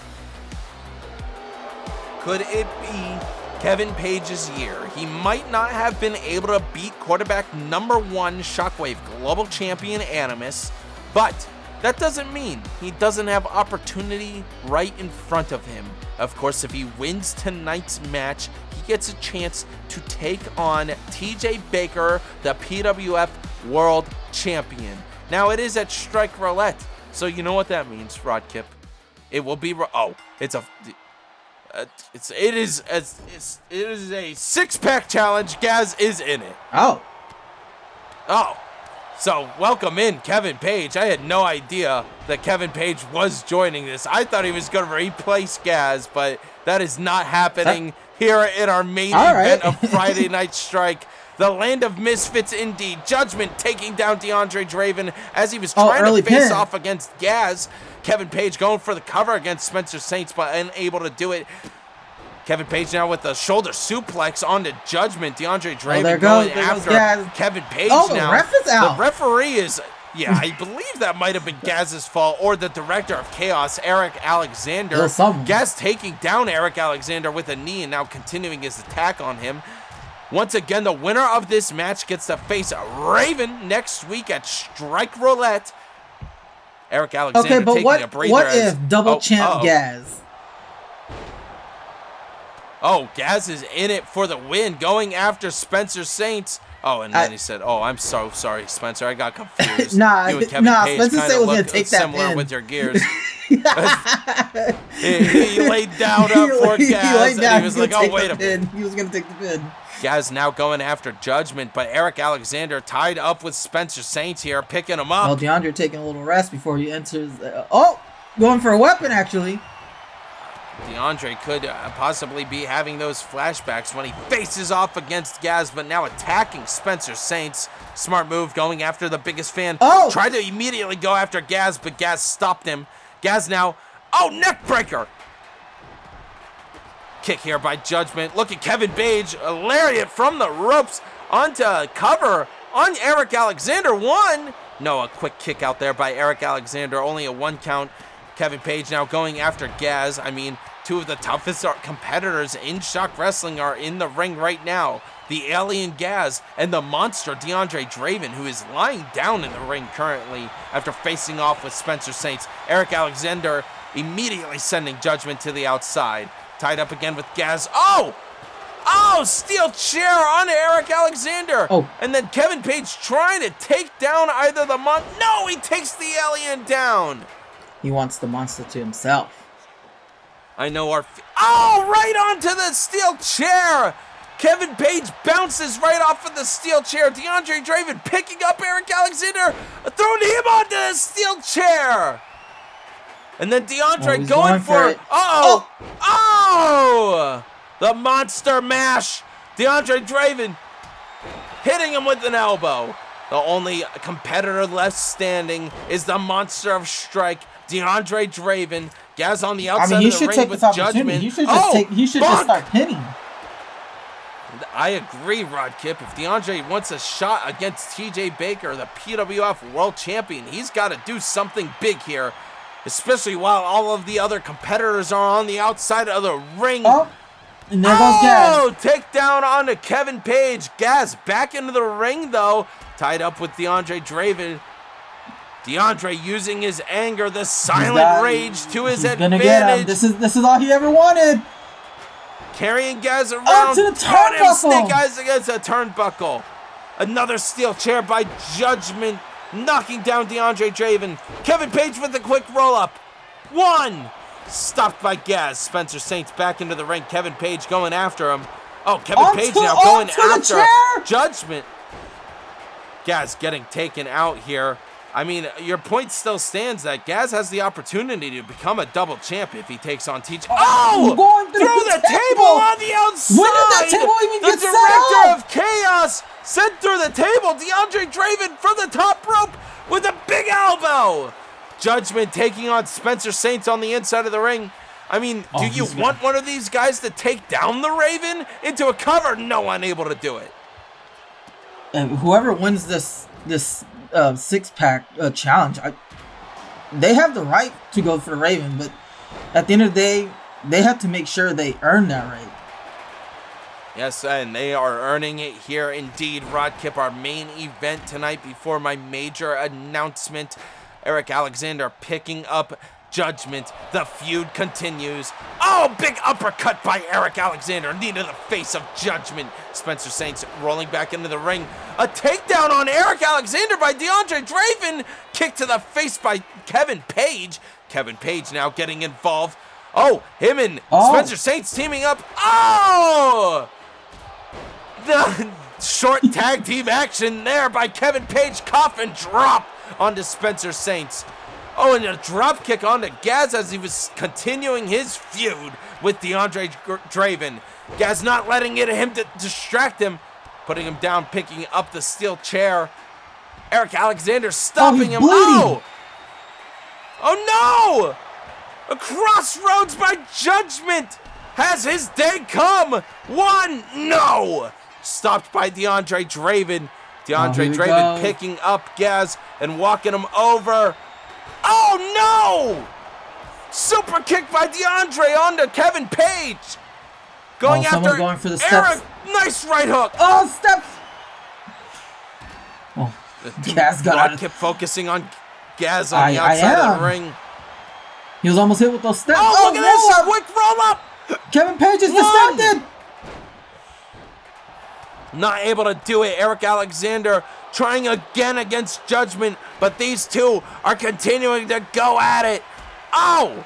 Could it be Kevin Page's year? He might not have been able to beat quarterback number 1 Shockwave Global Champion Animus, but that doesn't mean he doesn't have opportunity right in front of him. Of course, if he wins tonight's match, he gets a chance to take on TJ Baker, the PWF World Champion. Now, it is at Strike Roulette, so you know what that means, Rodkip. It will be... It is a 6-pack challenge. Gaz is in it. Oh. So welcome in Kevin Page. I had no idea that Kevin Page was joining this. I thought he was going to replace Gaz, but that is not happening here in our main event of Friday Night Strike. The land of misfits indeed. Judgement taking down DeAndre Draven as he was trying to face off against Gaz. Kevin Page going for the cover against Spencer Saints, but unable to do it. Kevin Page now with the shoulder suplex onto Judgement. DeAndre Draven going after Kevin Page now. The ref is out. The referee is, I believe that might have been Gaz's fault, or the director of Chaos, Arik Alexander. Gaz taking down Arik Alexander with a knee and now continuing his attack on him. Once again, the winner of this match gets to face Raven next week at Strike Roulette. Arik Alexander taking a breather. What if double champ Gaz? Oh, Gaz is in it for the win, going after Spencer Saints. Oh, and then he said, I'm so sorry, Spencer. I got confused. You and Kevin Page Spencer Saints was going to take that similar pin. with your gears. he laid down up for Gaz, and he was like, wait a minute. He was going to take the pin. Gaz now going after Judgement, but Arik Alexander tied up with Spencer Saints here, picking him up. Well, DeAndre taking a little rest before he enters. Going for a weapon, actually. DeAndre could possibly be having those flashbacks when he faces off against Gaz, but now attacking Spencer Saints. Smart move going after the biggest fan. Tried to immediately go after Gaz, but Gaz stopped him. Gaz now, neck breaker. Kick here by Judgement. Look at Kevin Page, a lariat from the ropes onto cover on Arik Alexander. A quick kick out there by Arik Alexander, only a 1 count. Kevin Page now going after Gaz. I mean, 2 of the toughest competitors in Shock Wrestling are in the ring right now. The alien Gaz and the monster DeAndre Draven, who is lying down in the ring currently after facing off with Spencer Saints. Arik Alexander immediately sending Judgement to the outside. Tied up again with Gaz. Steel chair on Arik Alexander. And then Kevin Page trying to take down either the No, he takes the alien down. He wants the monster to himself. I know right onto the steel chair. Kevin Page bounces right off of the steel chair. DeAndre Draven picking up Arik Alexander, throwing him onto the steel chair. And then DeAndre going for it. The monster mash. DeAndre Draven hitting him with an elbow. The only competitor left standing is the monster of Strike, DeAndre Draven. Gaz on the outside of the ring with Judgement. He should just start pinning. I agree, Rodkip. If DeAndre wants a shot against TJ Baker, the PWF World Champion, he's got to do something big here, especially while all of the other competitors are on the outside of the ring. And there goes Gaz. Takedown onto Kevin Page. Gaz back into the ring, though. Tied up with DeAndre Draven. DeAndre using his anger, the silent rage to his advantage. Gonna get him. This is all he ever wanted. carrying Gaz around. Onto the turnbuckle. Snake eyes against a turnbuckle. Another steel chair by Judgement, knocking down DeAndre Draven. Kevin Page with a quick roll-up. 1. Stopped by Gaz. Spencer Saints back into the ring. Kevin Page going after him. Oh, Kevin Page now going after Judgement. Gaz getting taken out here. I mean, your point still stands that Gaz has the opportunity to become a double champ if he takes on TJ. Oh! Through the table on the outside! When did that table even get set up? The Director of Chaos sent through the table. DeAndre Draven from the top rope with a big elbow. Judgement taking on Spencer Saints on the inside of the ring. I mean, do you want one of these guys to take down the Raven into a cover? No, unable to do it. And whoever wins this six-pack challenge, they have the right to go for the Raven, but at the end of the day, they have to make sure they earn that right. Yes, and they are earning it here indeed. Rod Kip, our main event tonight before my major announcement. Erik Alexander picking up Judgement. The feud continues. Oh, big uppercut by Erik Alexander. Knee to the face of Judgement. Spencer Saints rolling back into the ring. A takedown on Erik Alexander by DeAndre Draven. Kick to the face by Kevin Page. Kevin Page now getting involved. Oh, him and Spencer Saints teaming up. Oh! The short tag team action there by Kevin Page. Coffin drop onto Spencer Saints. Oh, and a drop kick onto Gaz as he was continuing his feud with DeAndre Draven. Gaz not letting him to distract him, putting him down, picking up the steel chair. Erik Alexander stopping him. Bleeding. Oh no! A crossroads by Judgement. Has his day come? 1, no! Stopped by DeAndre Draven. DeAndre Draven picking up Gaz and walking him over. Oh no! Super kick by DeAndre onto Kevin Page. Going after going for the steps. Erik. Nice right hook. Oh, steps. Oh, Gaz got it. Kept focusing on Gaz on the outside of the ring. He was almost hit with those steps. Oh, look at this quick roll up. Kevin Page is distracted. Not able to do it. Erik Alexander trying again against Judgement, but these two are continuing to go at it. Oh!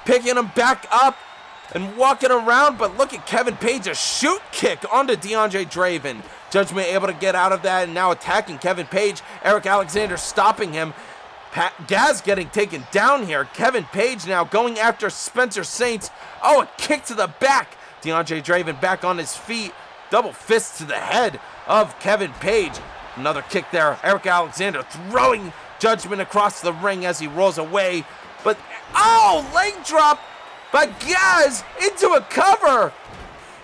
Picking him back up and walking around, but look at Kevin Page, a shoot kick onto DeAndre Draven. Judgement able to get out of that and now attacking Kevin Page. Erik Alexander stopping him. Gaz getting taken down here. Kevin Page now going after Spencer Saints. Oh, a kick to the back. DeAndre Draven back on his feet. Double fist to the head of Kevin Page. Another kick there. Erik Alexander throwing Judgement across the ring as he rolls away. But, oh, leg drop by Gaz into a cover.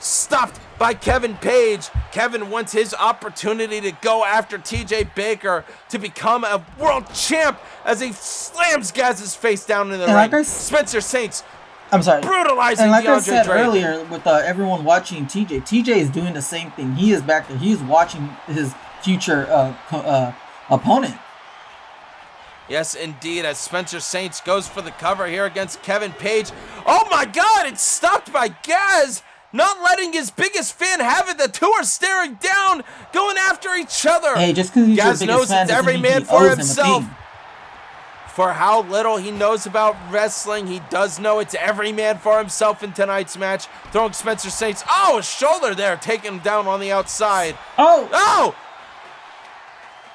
Stopped by Kevin Page. Kevin wants his opportunity to go after TJ Baker to become a world champ as he slams Gaz's face down in the ring. Spencer Saints. I'm sorry. Brutalizing and like DeAndre I said Draven. earlier, with everyone watching TJ, TJ is doing the same thing. He is back there. He is watching his future opponent. Yes, indeed, as Spencer Saints goes for the cover here against Kevin Page. Oh my God, it's stopped by Gaz, not letting his biggest fan have it. The two are staring down, going after each other. Hey, just because he's Gaz your biggest knows fan it's doesn't every mean man he for owes him a himself. thing. For how little he knows about wrestling, he does know it's every man for himself in tonight's match. Throwing Spencer Saints. Oh, a shoulder there, taking him down on the outside. Oh!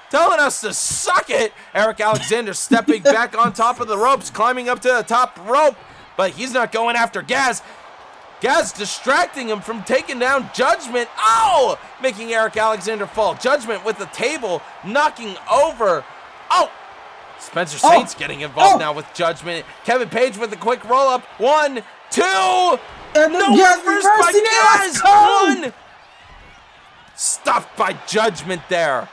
Telling us to suck it. Erik Alexander stepping back on top of the ropes, climbing up to the top rope, but he's not going after Gaz. Gaz distracting him from taking down Judgement. Oh! Making Erik Alexander fall. Judgement with the table, knocking over. Oh! Spencer Saints getting involved now with Judgement. Kevin Page with a quick roll-up. 1, 2. And then No, reversed by Gaz. 1. Stopped by Judgement there.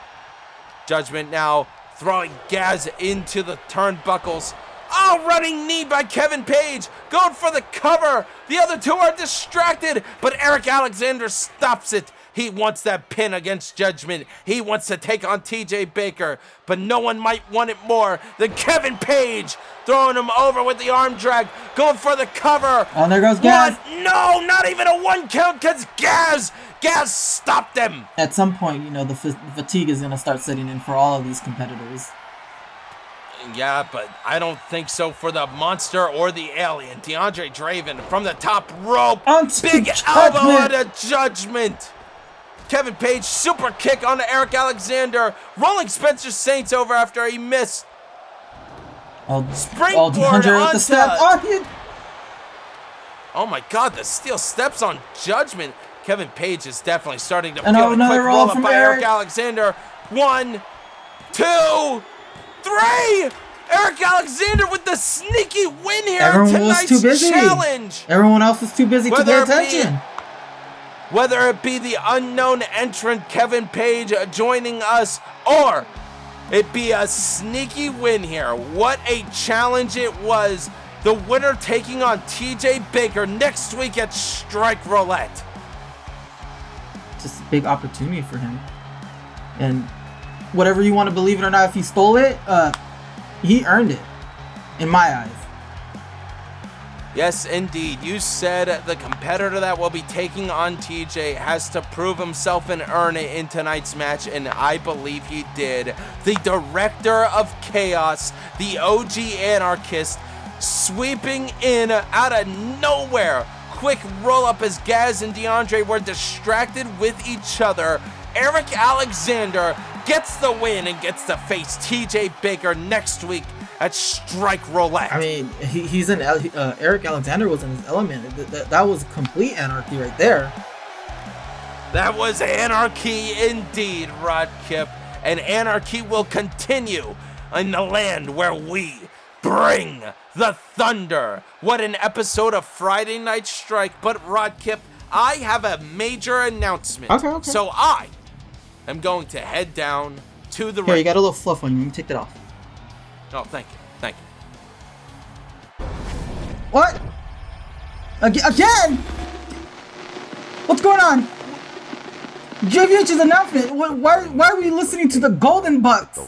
Judgement now throwing Gaz into the turnbuckles. Oh, running knee by Kevin Page. Going for the cover. The other two are distracted, but Erik Alexander stops it. He wants that pin against Judgement. He wants to take on TJ Baker, but no one might want it more than Kevin Page, throwing him over with the arm drag, going for the cover. Oh, there goes Gaz. No, not even a 1 count because Gaz stopped him. At some point, you know, the fatigue is going to start setting in for all of these competitors. Yeah, but I don't think so for the monster or the alien. DeAndre Draven from the top rope. Big elbow at a Judgement. Kevin Page, super kick on Arik Alexander. Rolling Spencer Saints over after he missed. Springboard with the step. Oh my God, the steel steps on Judgement. Kevin Page is definitely starting to feel a quick roll up by Arik Alexander. 1, 2, 3! Arik Alexander with the sneaky win here. Everyone was too busy. Challenge. Everyone else was too busy to pay attention. Whether it be the unknown entrant Kevin Page joining us, or it be a sneaky win here. What a challenge it was. The winner taking on TJ Baker next week at Strike Roulette. Just a big opportunity for him. And whatever you want to believe it or not, if he stole it, he earned it, in my eyes. Yes, indeed. You said the competitor that will be taking on TJ has to prove himself and earn it in tonight's match, and I believe he did. The Director of Chaos, the OG Anarchist, sweeping in out of nowhere. Quick roll up as Gaz and DeAndre were distracted with each other. Arik Alexander gets the win and gets to face TJ Baker next week at Strike Roulette. I mean, he's in. Arik Alexander was in his element. That was complete anarchy right there. That was anarchy indeed, Rod Kip. And anarchy will continue in the land where we bring the thunder. What an episode of Friday Night Strike. But Rod Kip, I have a major announcement. Okay. So I am going to head down to the ring. Here, you got a little fluff fluff on you. Let me take that off. Oh, thank you. What? Again? What's going on? JVH's announcement. Why are we listening to the Golden Bucks?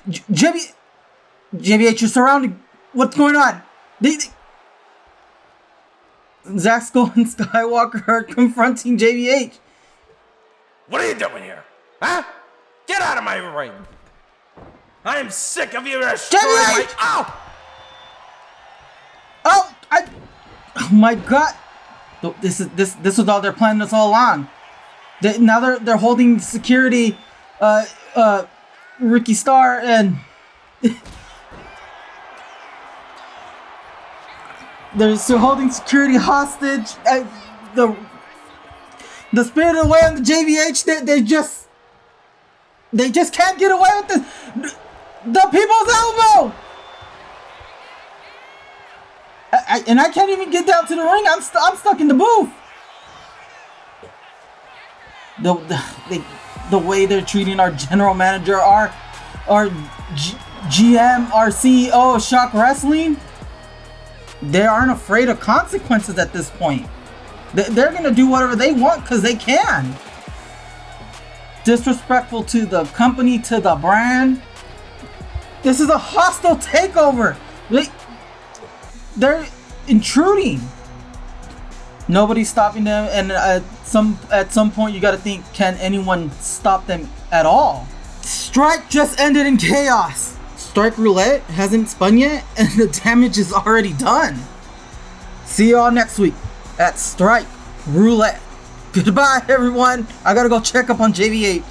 JVH, you're surrounded. What's going on? Zack Skull and Skywalker are confronting JVH. What are you doing here? Huh? Get out of my ring. I am sick of you destroying my... Ow! Oh my God! This was all they're planning this all along. Now they're holding security, Rikki Starr and they're still holding security hostage. The Spirited Away on the JVH. They just can't get away with this. The people's elbow. And I can't even get down to the ring. I'm stuck in the booth. The way they're treating our general manager, our GM, our CEO of ShockWrestling, they aren't afraid of consequences at this point. They're gonna do whatever they want because they can. Disrespectful to the company, to the brand. This is a hostile takeover. They're intruding. Nobody's stopping them, and at some point you got to think, can anyone stop them at all? Strike just ended in chaos. Strike Roulette hasn't spun yet, and the damage is already done. See y'all next week at Strike Roulette. Goodbye, everyone. I gotta go check up on JVH.